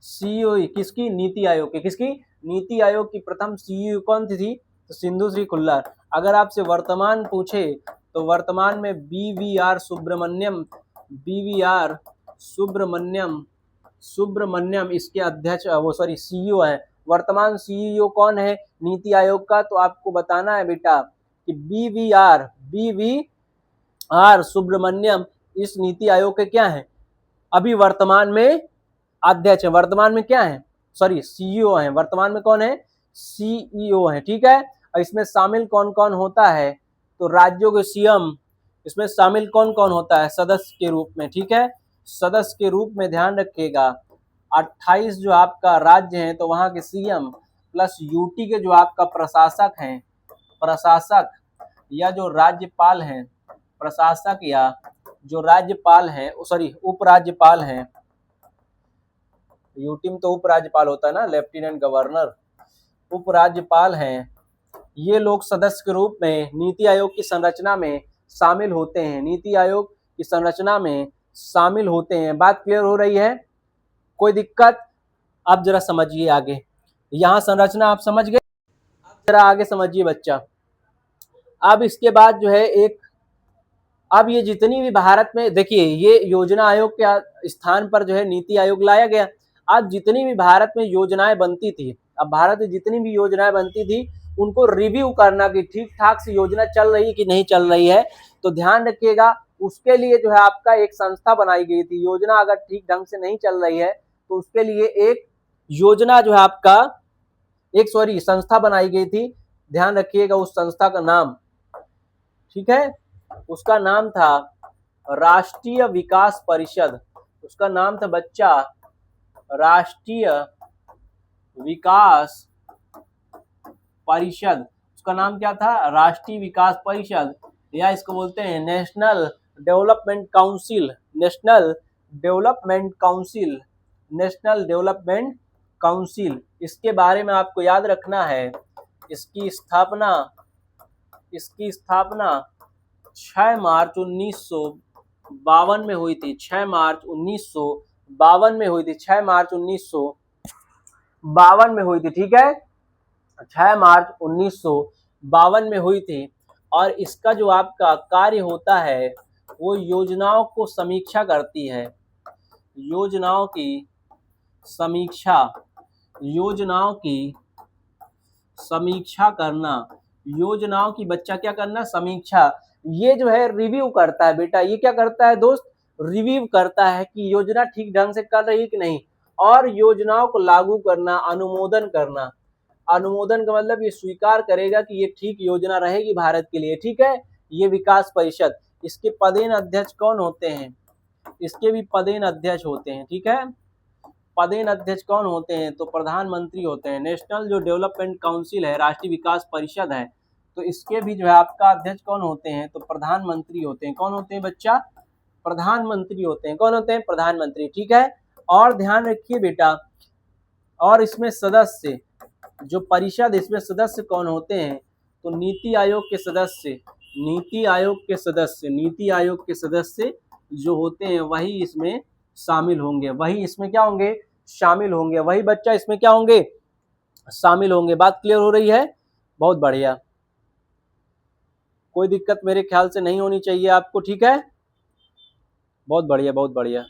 सीईओ किसकी, नीति आयोग की। किसकी, नीति आयोग की प्रथम सीईओ कौन थी, तो सिंधु श्री खुल्लर। अगर आपसे वर्तमान पूछे तो वर्तमान में बीवीआर सुब्रमण्यम इसके अध्यक्ष सीईओ है। वर्तमान सीईओ कौन है नीति आयोग का, तो आपको बताना है बेटा कि बीवीआर सुब्रमण्यम इस नीति आयोग के क्या है, अभी वर्तमान में अध्यक्ष है। वर्तमान में क्या है, सीईओ है। वर्तमान में कौन है, सीईओ है। ठीक है, और इसमें शामिल कौन कौन होता है, तो राज्यों के सीएम इसमें शामिल कौन कौन होता है, सदस्य के रूप में। ठीक है, सदस्य के रूप में ध्यान रखिएगा 28 जो आपका राज्य है तो वहां के सीएम प्लस यूटी के जो आपका प्रशासक हैं, प्रशासक या जो राज्यपाल हैं, प्रशासक या जो राज्यपाल हैं, सॉरी उपराज्यपाल हैं, यूटी में तो उपराज्यपाल होता है ना, लेफ्टिनेंट गवर्नर, उपराज्यपाल हैं, ये लोग सदस्य के रूप में नीति आयोग की संरचना में शामिल होते हैं, नीति आयोग की संरचना में शामिल होते हैं। बात क्लियर हो रही है? कोई दिक्कत? अब जरा समझिए आगे, यहाँ संरचना आप समझ गए, जरा आगे समझिए बच्चा। अब इसके बाद जो है एक, अब ये जितनी भी भारत में, देखिए ये योजना आयोग के स्थान पर जो है नीति आयोग लाया गया। अब जितनी भी भारत में योजनाएं बनती थी, अब भारत में जितनी भी योजनाएं बनती थी उनको रिव्यू करना कि ठीक ठाक से योजना चल रही है कि नहीं चल रही है, तो ध्यान रखिएगा उसके लिए जो है आपका एक संस्था बनाई गई थी। योजना अगर ठीक ढंग से नहीं चल रही है तो उसके लिए एक योजना जो है आपका एक संस्था बनाई गई थी। ध्यान रखिएगा उस संस्था का नाम, ठीक है, उसका नाम था राष्ट्रीय विकास परिषद। उसका नाम था बच्चा राष्ट्रीय विकास परिषद। उसका नाम क्या था? राष्ट्रीय विकास परिषद, या इसको बोलते हैं national development council, national development council, national development council. इसके बारे में आपको याद रखना है, इसकी स्थापना 6 मार्च 1952 में हुई थी। 6 मार्च 1952 में हुई थी। 6 मार्च 1952 में हुई थी, ठीक है, 6 मार्च 1952 में हुई थी। और इसका जो आपका कार्य होता है वो योजनाओं को समीक्षा करती है, योजनाओं की समीक्षा, योजनाओं की समीक्षा करना, योजनाओं की बच्चा क्या करना? समीक्षा। ये जो है रिव्यू करता है बेटा, ये क्या करता है दोस्त? रिव्यू करता है कि योजना ठीक ढंग से कर रही है कि नहीं, और योजनाओं को लागू करना, अनुमोदन करना। अनुमोदन का मतलब ये स्वीकार करेगा कि ये ठीक योजना रहेगी भारत के लिए, ठीक है। ये विकास परिषद, इसके पदेन अध्यक्ष कौन होते हैं? इसके भी पदेन अध्यक्ष होते हैं, ठीक है। पदेन अध्यक्ष कौन होते हैं? तो प्रधानमंत्री होते हैं। नेशनल जो डेवलपमेंट काउंसिल है, राष्ट्रीय विकास परिषद है, तो इसके भी जो है आपका अध्यक्ष कौन होते हैं? तो प्रधानमंत्री होते हैं। कौन होते हैं बच्चा? प्रधानमंत्री होते हैं। कौन होते हैं? प्रधानमंत्री, ठीक है। और ध्यान रखिए बेटा, और इसमें सदस्य, जो परिषद, इसमें सदस्य कौन होते हैं? तो नीति आयोग के सदस्य, नीति आयोग के सदस्य, नीति आयोग के सदस्य जो होते हैं वही इसमें शामिल होंगे, वही इसमें क्या होंगे? शामिल होंगे, वही बच्चा इसमें क्या होंगे? शामिल होंगे। बात क्लियर हो रही है? बहुत बढ़िया, कोई दिक्कत मेरे ख्याल से नहीं होनी चाहिए आपको, ठीक है, बहुत बढ़िया, बहुत बढ़िया।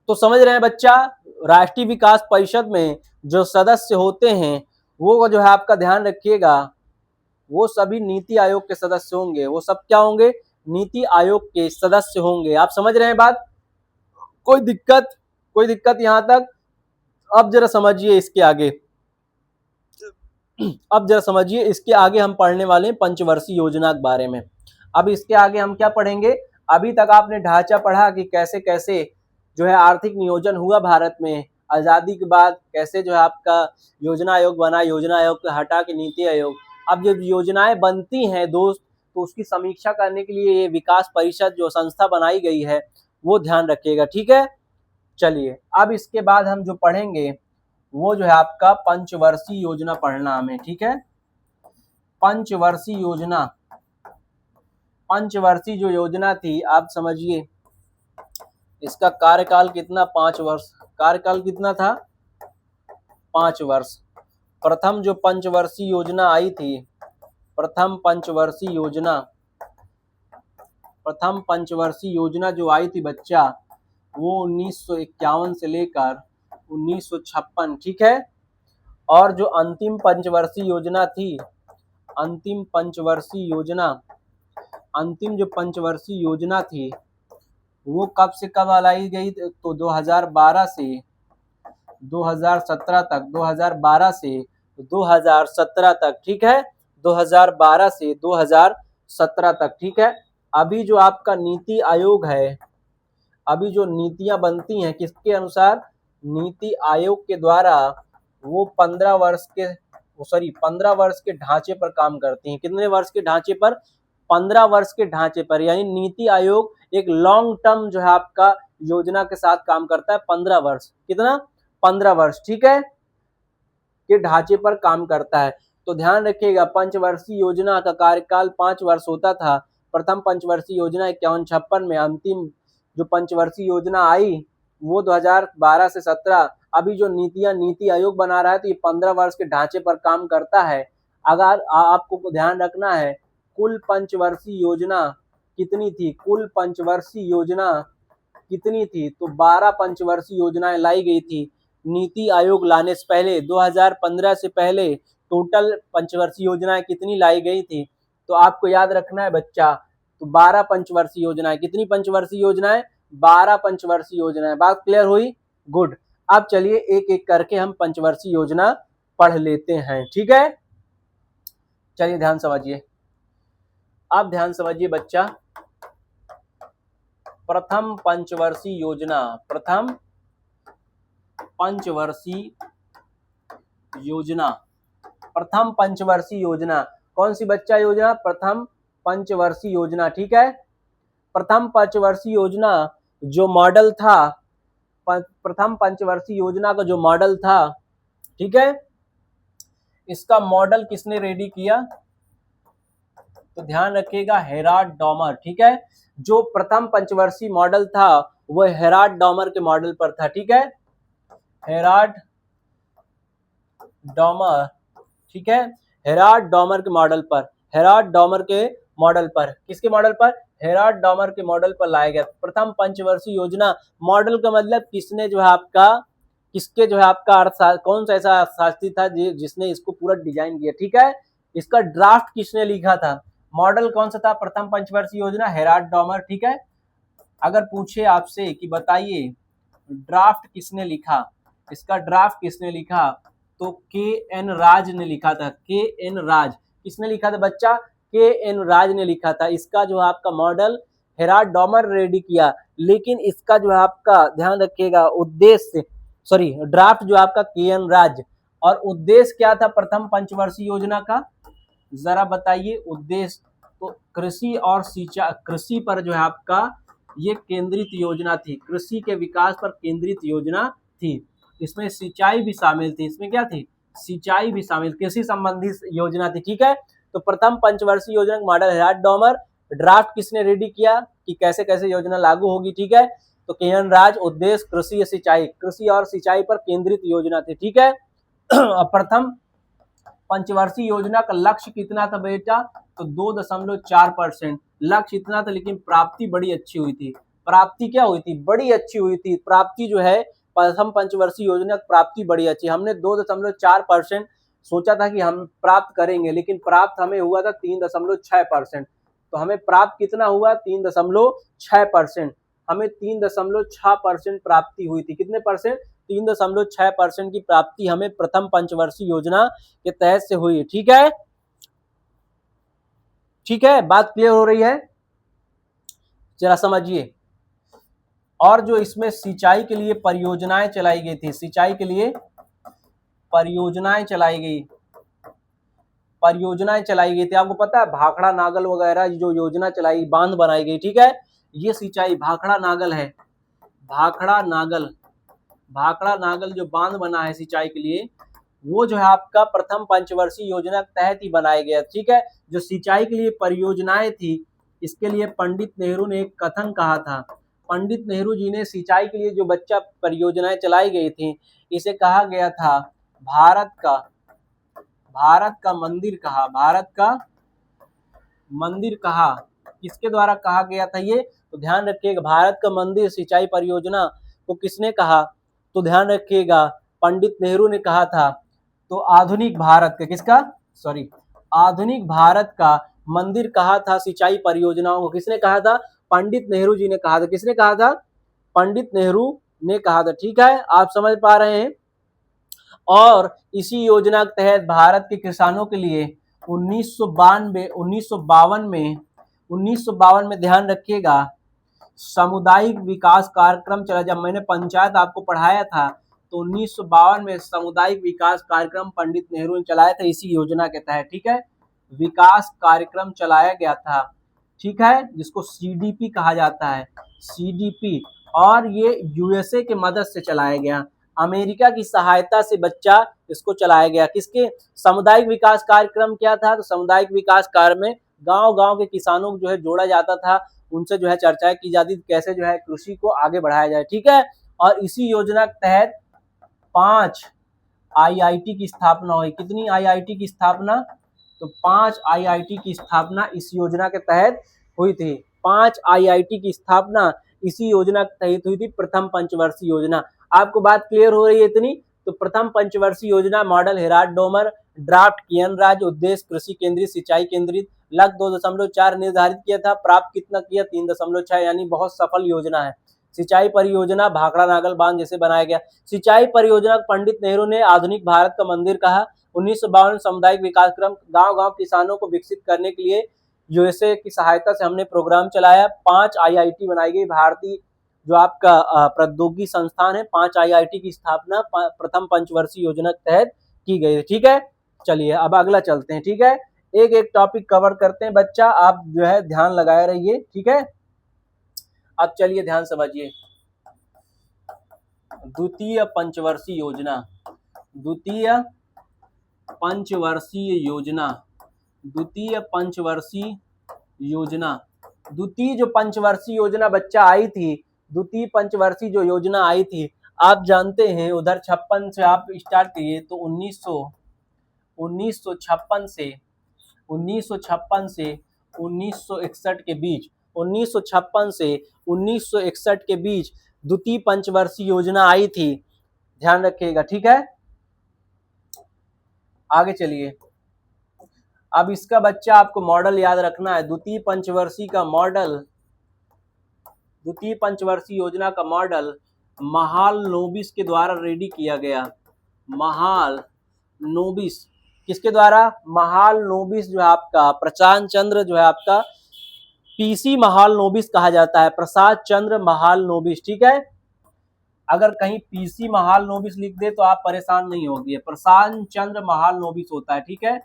तो समझ रहे हैं बच्चा, राष्ट्रीय विकास परिषद में जो सदस्य होते हैं वो जो है आपका ध्यान रखिएगा, वो सभी नीति आयोग के सदस्य होंगे। वो सब क्या होंगे? नीति आयोग के सदस्य होंगे। आप समझ रहे हैं बात? कोई दिक्कत? कोई दिक्कत यहाँ तक? अब जरा समझिए इसके आगे, अब जरा समझिए इसके आगे हम पढ़ने वाले हैं पंचवर्षीय योजना के बारे में। अब इसके आगे हम क्या पढ़ेंगे? अभी तक आपने ढांचा पढ़ा कि कैसे कैसे जो है आर्थिक नियोजन हुआ भारत में आजादी के बाद, कैसे जो है आपका योजना आयोग बना, योजना आयोग को हटा के नीति आयोग। अब जब योजनाएं बनती हैं दोस्त, तो उसकी समीक्षा करने के लिए ये विकास परिषद जो संस्था बनाई गई है वो ध्यान रखिएगा, ठीक है। चलिए अब इसके बाद हम जो पढ़ेंगे वो जो है आपका पंचवर्षीय योजना पढ़ना हमें, ठीक है। पंचवर्षीय योजना, पंचवर्षीय जो योजना थी आप समझिए, इसका कार्यकाल कितना? 5 वर्ष। कार्यकाल कितना था? 5 वर्ष। प्रथम जो पंचवर्षीय योजना आई थी, प्रथम पंचवर्षीय योजना, प्रथम पंचवर्षीय योजना जो आई थी बच्चा, वो 1951 से लेकर 1956, ठीक है। और जो अंतिम पंचवर्षीय योजना थी, अंतिम पंचवर्षीय योजना, अंतिम जो पंचवर्षीय योजना थी वो कब से कब लाई गई? तो 2012 से 2017 तक, 2012 से 2017 तक, ठीक है, 2012 से 2017 तक, ठीक है। अभी जो आपका नीति आयोग है, अभी जो नीतियां बनती हैं किसके अनुसार, नीति आयोग के द्वारा, वो 15 वर्ष के ढांचे पर काम करती हैं। कितने वर्ष के ढांचे पर, 15 वर्ष के ढांचे पर, यानी नीति आयोग एक लॉन्ग टर्म जो है आपका योजना के साथ काम करता है। 15 वर्ष, कितना, 15 वर्ष, ठीक है, के ढांचे पर काम करता है। तो ध्यान रखिएगा, पंचवर्षीय योजना का कार्यकाल 5 वर्ष होता था। प्रथम पंचवर्षीय योजना 51-56 में, अंतिम जो पंचवर्षीय योजना आई वो 2012 से 17। अभी जो नीति आयोग बना रहा है तो ये 15 वर्ष के ढांचे पर काम करता है। अगर आपको ध्यान रखना है, कुल पंचवर्षीय योजना कितनी थी, कुल पंचवर्षीय योजना कितनी थी, तो 12 पंचवर्षीय योजनाएं लाई गई थी। नीति आयोग लाने से पहले 2015 से पहले टोटल पंचवर्षीय योजनाएं कितनी लाई गई थी, तो आपको याद रखना है बच्चा, तो 12 पंचवर्षीय योजनाएं। कितनी पंचवर्षीय योजनाएं, 12 पंचवर्षीय योजनाएं। बात क्लियर हुई, गुड। अब चलिए एक एक करके हम पंचवर्षीय योजना पढ़ लेते हैं, ठीक है। चलिए ध्यान समझिए, आप ध्यान समझिए बच्चा। प्रथम पंचवर्षीय योजना, प्रथम पंचवर्षीय योजना, प्रथम पंचवर्षीय योजना कौन सी बच्चा योजना, प्रथम पंचवर्षीय योजना, ठीक है। प्रथम पंचवर्षीय योजना जो मॉडल था, प्रथम पंचवर्षीय योजना का जो मॉडल था, ठीक है, इसका मॉडल किसने रेडी किया, तो ध्यान रखिएगा हेराल्ड डॉमर, ठीक है। जो प्रथम पंचवर्षीय मॉडल था वो हेराल्ड डॉमर के मॉडल पर था, ठीक है, हेराल्ड डॉमर, ठीक है, हेराल्ड डॉमर के मॉडल पर, हेराल्ड डॉमर के मॉडल पर, किसके मॉडल पर, हेराल्ड डॉमर के मॉडल पर लाया गया प्रथम पंचवर्षीय योजना। मॉडल का मतलब किसने जो है आपका, किसके जो है आपका अर्थ, कौन सा ऐसा शास्त्री था जिसने इसको पूरा डिजाइन किया, ठीक है। इसका ड्राफ्ट किसने लिखा था, मॉडल कौन सा था, प्रथम पंचवर्षीय योजना, हेराल्ड डॉमर, ठीक है। अगर पूछे आपसे कि बताइए ड्राफ्ट किसने लिखा, इसका ड्राफ्ट किसने लिखा, तो के.एन. राज ने लिखा था। के.एन. राज, किसने लिखा था बच्चा, के.एन. राज ने लिखा था। इसका जो आपका मॉडल हेराल्ड डॉमर रेडी किया, लेकिन इसका जो आपका ध्यान रखिएगा उद्देश्य, सॉरी ड्राफ्ट जो आपका के.एन. राज, और उद्देश्य क्या था प्रथम पंचवर्षीय योजना का, जरा बताइए उद्देश्य। तो कृषि और सिंचाई, कृषि पर जो है आपका ये केंद्रित योजना थी, कृषि के विकास पर केंद्रित योजना थी। इसमें सिंचाई भी शामिल थी, इसमें क्या थी, सिंचाई भी शामिल, कृषि संबंधित योजना थी, ठीक है। तो प्रथम पंचवर्षीय योजना का मॉडल हेराल्ड डॉमर, ड्राफ्ट किसने रेडी किया कि कैसे कैसे योजना लागू होगी, ठीक है, तो के.एन. राज, उद्देश्य कृषि या सिंचाई, कृषि और सिंचाई पर केंद्रित योजना थी, ठीक है। प्रथम पंचवर्षीय योजना का लक्ष्य कितना था बेटा, तो 2.4% लक्ष्य इतना था, लेकिन प्राप्ति बड़ी अच्छी हुई थी। प्राप्ति क्या हुई थी, बड़ी अच्छी हुई थी। प्राप्ति जो है प्रथम पंचवर्षीय योजना की प्राप्ति बड़ी अच्छी, हमने 2.4% सोचा था कि हम प्राप्त करेंगे, लेकिन प्राप्त हमें हुआ था 3.6%। तो हमें प्राप्त कितना हुआ, 3.6%। हमें 3.6% प्राप्ति हुई थी। कितने परसेंट, 3.6% की प्राप्ति हमें प्रथम पंचवर्षीय योजना के तहत से हुई, ठीक है, ठीक है, बात क्लियर हो रही है, जरा समझिए। और जो इसमें सिंचाई के लिए परियोजनाएं चलाई गई थी, सिंचाई के लिए परियोजनाएं चलाई गई, परियोजनाएं चलाई गई थी, आपको पता है भाखड़ा नागल वगैरह जो योजना चलाई, बांध बनाई गई, ठीक है, ये सिंचाई भाखड़ा नागल है, भाखड़ा नागल, भाखड़ा नागल जो बांध बना है सिंचाई के लिए, वो जो है आपका प्रथम पंचवर्षीय योजना के तहत ही बनाया गया, ठीक है। जो सिंचाई के लिए परियोजनाएं थी, इसके लिए पंडित नेहरू ने एक कथन कहा था। पंडित नेहरू जी ने सिंचाई के लिए जो बच्चा परियोजनाएं चलाई गई थी, इसे कहा गया था भारत का मंदिर कहा, भारत का मंदिर कहा। किसके द्वारा कहा गया था ये, तो ध्यान रखिएगा, भारत का मंदिर सिंचाई परियोजना को किसने कहा, तो ध्यान रखिएगा पंडित नेहरू ने कहा था। तो आधुनिक भारत का, किसका, सॉरी आधुनिक भारत का मंदिर कहा था सिंचाई परियोजनाओं को, किसने कहा था, पंडित नेहरू जी ने कहा था। किसने कहा था, पंडित नेहरू ने कहा था, ठीक है, आप समझ पा रहे हैं। और इसी योजना के तहत भारत के किसानों के लिए 1952 में ध्यान रखिएगा सामुदायिक विकास कार्यक्रम चला। जब मैंने पंचायत आपको पढ़ाया था तो 1952 में सामुदायिक विकास कार्यक्रम पंडित नेहरू ने चलाया था इसी योजना के तहत, ठीक है। विकास कार्यक्रम चलाया गया था, ठीक है, जिसको सीडीपी कहा जाता है, सीडीपी। और ये यूएसए के मदद से चलाया गया, अमेरिका की सहायता से बच्चा इसको चलाया गया। किसके? सामुदायिक विकास कार्यक्रम क्या था? तो सामुदायिक विकास कार्य में गांव-गांव के किसानों को जो है जोड़ा जाता था, उनसे जो है चर्चाएं की जाती थी कैसे जो है कृषि को आगे बढ़ाया जाए, ठीक है। और इसी योजना के तहत 5 आईआईटी की स्थापना हुई। कितनी आईआईटी की स्थापना? तो 5 आईआईटी की स्थापना इस योजना के तहत हुई थी। 5 आईआईटी की स्थापना इसी योजना के तहत हुई थी, प्रथम पंचवर्षीय योजना। आपको बात क्लियर हो रही है इतनी? तो प्रथम पंचवर्षीय योजना मॉडल हेराल्ड डोमर, ड्राफ्ट कियन राज, उद्देश्य कृषि केंद्रित, सिंचाई केंद्रित, लक्ष्य 2.4 निर्धारित किया था, प्राप्त कितना किया? 3.6, यानी बहुत सफल योजना है। सिंचाई परियोजना भाखड़ा नागल बांध जैसे बनाया गया। सिंचाई परियोजना पंडित नेहरू ने आधुनिक भारत का मंदिर कहा। 1952 सामुदायिक विकास क्रम, गांव-गांव किसानों को विकसित करने के लिए यूएसए की सहायता से हमने प्रोग्राम चलाया। 5 आईआईटी बनाई गई, भारतीय जो आपका प्रौद्योगिकी संस्थान है, 5 आईआईटी की स्थापना प्रथम पंचवर्षीय योजना के तहत की गई, ठीक है। चलिए अब अगला चलते हैं, ठीक है। एक एक टॉपिक कवर करते हैं बच्चा, आप जो है ध्यान लगाए रहिए, ठीक है। अब चलिए ध्यान समझिए, द्वितीय पंचवर्षीय योजना, द्वितीय पंचवर्षीय योजना, द्वितीय पंचवर्षीय योजना। द्वितीय जो पंचवर्षीय योजना बच्चा आई थी, द्वितीय पंचवर्षीय जो योजना आई थी, आप जानते हैं उधर 56 से आप स्टार्ट किए तो 1956 से 1961 के बीच, 1956 से 1961 के बीच द्वितीय पंचवर्षीय योजना आई थी, ध्यान रखिएगा, ठीक है। आगे चलिए, अब इसका बच्चा आपको मॉडल याद रखना है। द्वितीय पंचवर्षीय का मॉडल, द्वितीय पंचवर्षीय योजना का मॉडल महालनोबिस के द्वारा रेडी किया गया। महालनोबिस किसके द्वारा? महालनोबिस जो है आपका प्रशांत चंद्र, जो है आपका पीसी महालनोबिस कहा जाता है, प्रसाद चंद्र महालनोबिस, ठीक है। अगर कहीं पीसी महालनोबिस लिख दे तो आप परेशान नहीं होगी, प्रशांत चंद्र महालनोबिस होता है, ठीक है।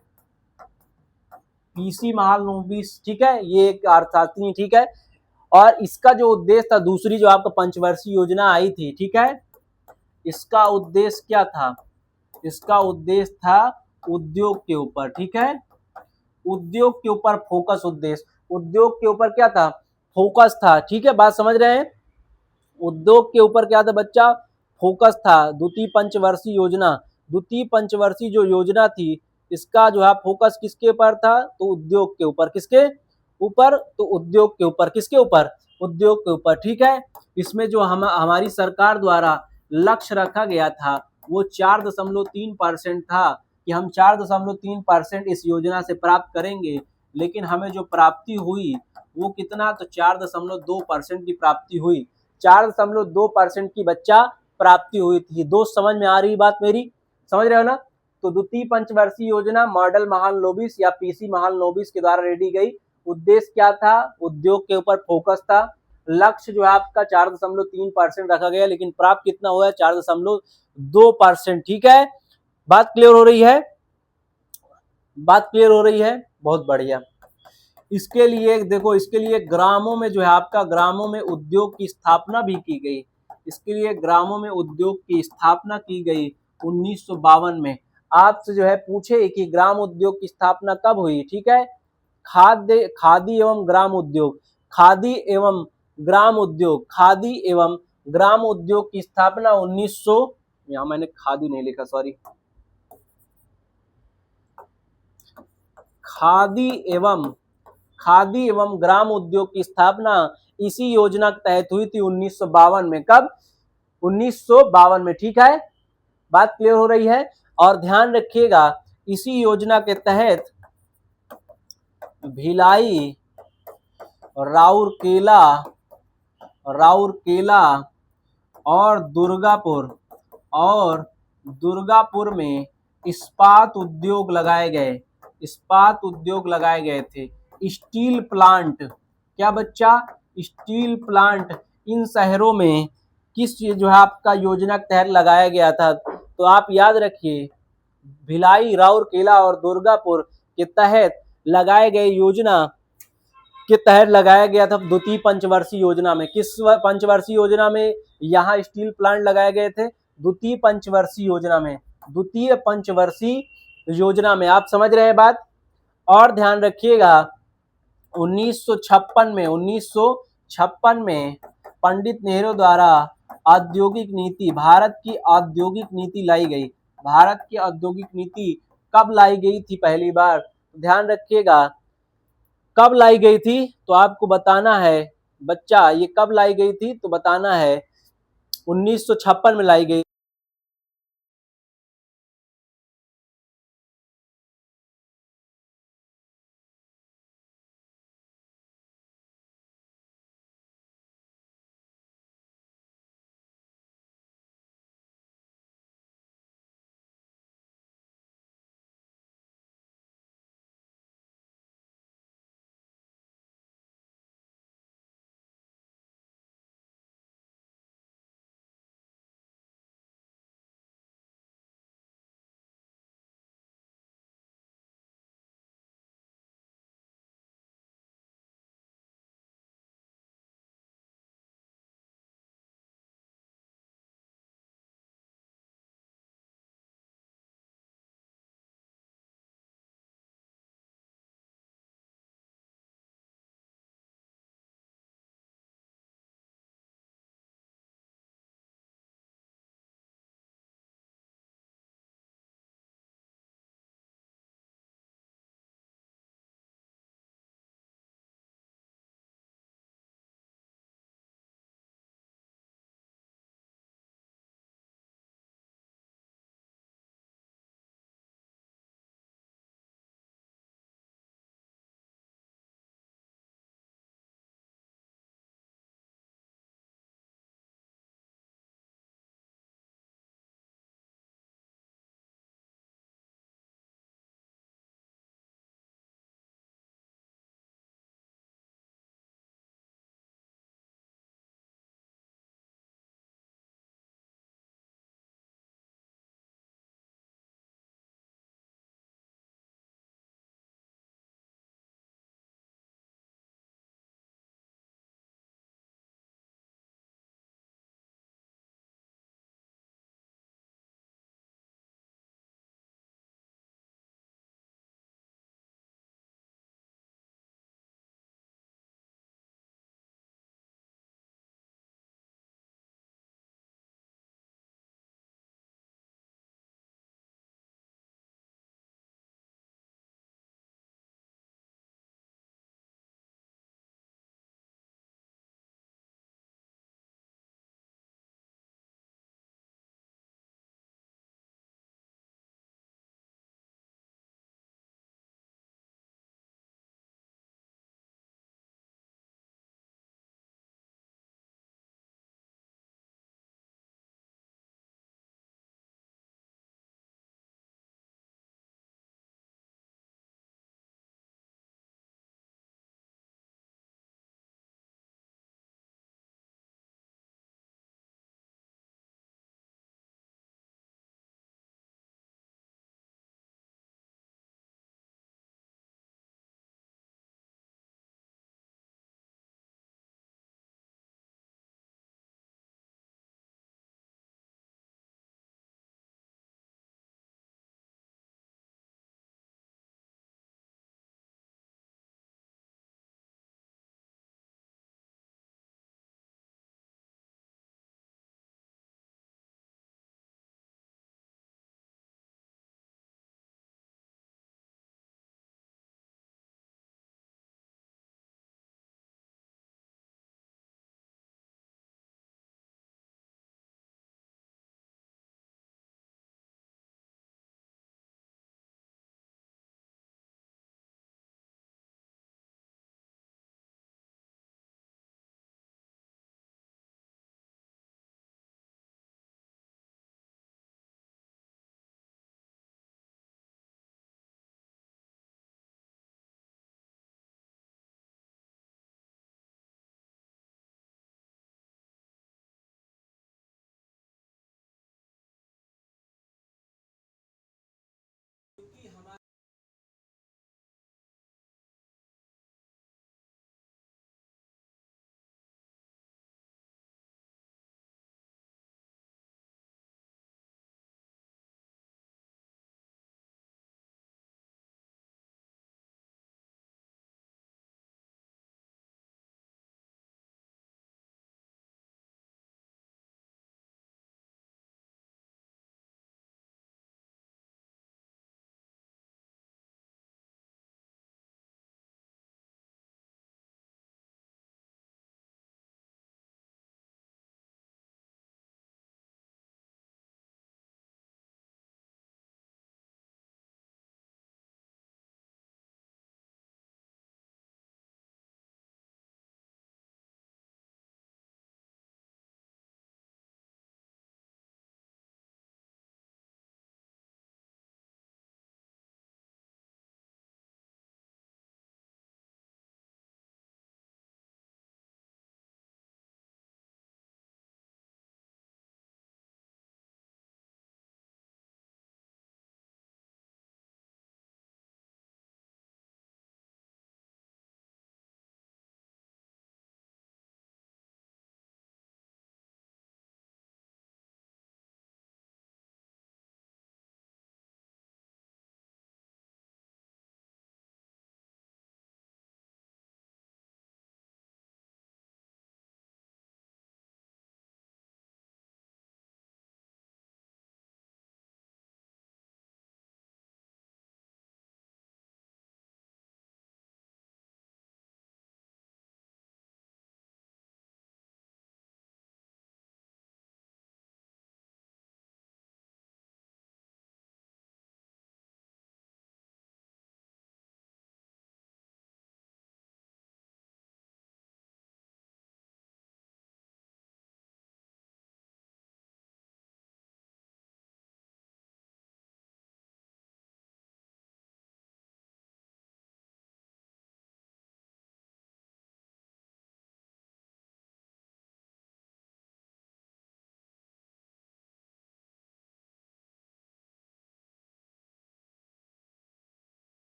पीसी महालनोबिस, ठीक है, ये एक अर्थशास्त्री, ठीक है। और इसका जो उद्देश्य था, दूसरी जो आपका पंचवर्षीय योजना आई थी, ठीक है, इसका उद्देश्य क्या था? इसका उद्देश्य था उद्योग के ऊपर, ठीक है, उद्योग के ऊपर फोकस। उद्देश्य उद्योग के ऊपर क्या था? फोकस था, ठीक है, बात समझ रहे हैं। उद्योग के ऊपर क्या था बच्चा? फोकस था। द्वितीय पंचवर्षीय योजना, द्वितीय पंचवर्षीय जो योजना थी, इसका जो है फोकस किसके ऊपर था? तो उद्योग के ऊपर। किसके ऊपर? तो उद्योग के ऊपर। किसके ऊपर? उद्योग के ऊपर, ठीक है। इसमें जो हमारी सरकार द्वारा लक्ष्य रखा गया था वो 4.3% था कि हम 4.3% इस योजना से प्राप्त करेंगे, लेकिन हमें जो प्राप्ति हुई वो कितना? तो 4.2% की प्राप्ति हुई। 4.2% की बच्चा प्राप्ति हुई थी। दोस्त समझ में आ रही बात मेरी? समझ रहे हो ना? तो द्वितीय पंचवर्षीय योजना मॉडल महालनोबिस या पीसी महालनोबिस के द्वारा रेडी गई। उद्देश्य क्या था? उद्योग के ऊपर फोकस था। लक्ष्य जो है आपका 4.3% रखा गया, लेकिन प्राप्त कितना हुआ? 4.2%, ठीक है। बात क्लियर हो रही है? बात क्लियर हो रही है? बहुत बढ़िया। इसके लिए देखो, इसके लिए ग्रामों में जो है आपका, ग्रामों में उद्योग की स्थापना भी की गई। इसके लिए ग्रामों में उद्योग की स्थापना की गई 1952 में। आपसे जो है पूछे कि ग्राम उद्योग की स्थापना कब हुई, ठीक है। खादी एवं ग्राम उद्योग, खादी एवं ग्राम उद्योग, खादी एवं ग्राम उद्योग की स्थापना 1900, यहाँ मैंने खादी नहीं लिखा, सॉरी, खादी एवं ग्राम उद्योग की स्थापना इसी योजना के तहत हुई थी 1952 में। कब? 1952 में, ठीक है। बात क्लियर हो रही है? और ध्यान रखिएगा, इसी योजना के तहत भिलाई, राउरकेला और दुर्गापुर में इस्पात उद्योग लगाए गए। इस्पात उद्योग लगाए गए थे। स्टील प्लांट, क्या बच्चा, स्टील प्लांट इन शहरों में किस जो है आपका योजना के तहत लगाया गया था? तो आप याद रखिए, भिलाई, राउरकेला और दुर्गापुर के तहत लगाए गए योजना के तहत लगाया गया था द्वितीय पंचवर्षीय योजना में। किस पंचवर्षीय योजना में यहाँ स्टील प्लांट लगाए गए थे? द्वितीय पंचवर्षीय योजना में, द्वितीय पंचवर्षीय योजना में। आप समझ रहे हैं बात? और ध्यान रखिएगा 1956 में पंडित नेहरू द्वारा औद्योगिक नीति, भारत की औद्योगिक नीति लाई गई। भारत की औद्योगिक नीति कब लाई गई थी पहली बार? ध्यान रखिएगा, कब लाई गई थी तो आपको बताना है बच्चा, ये कब लाई गई थी तो बताना है। 1956 में लाई गई।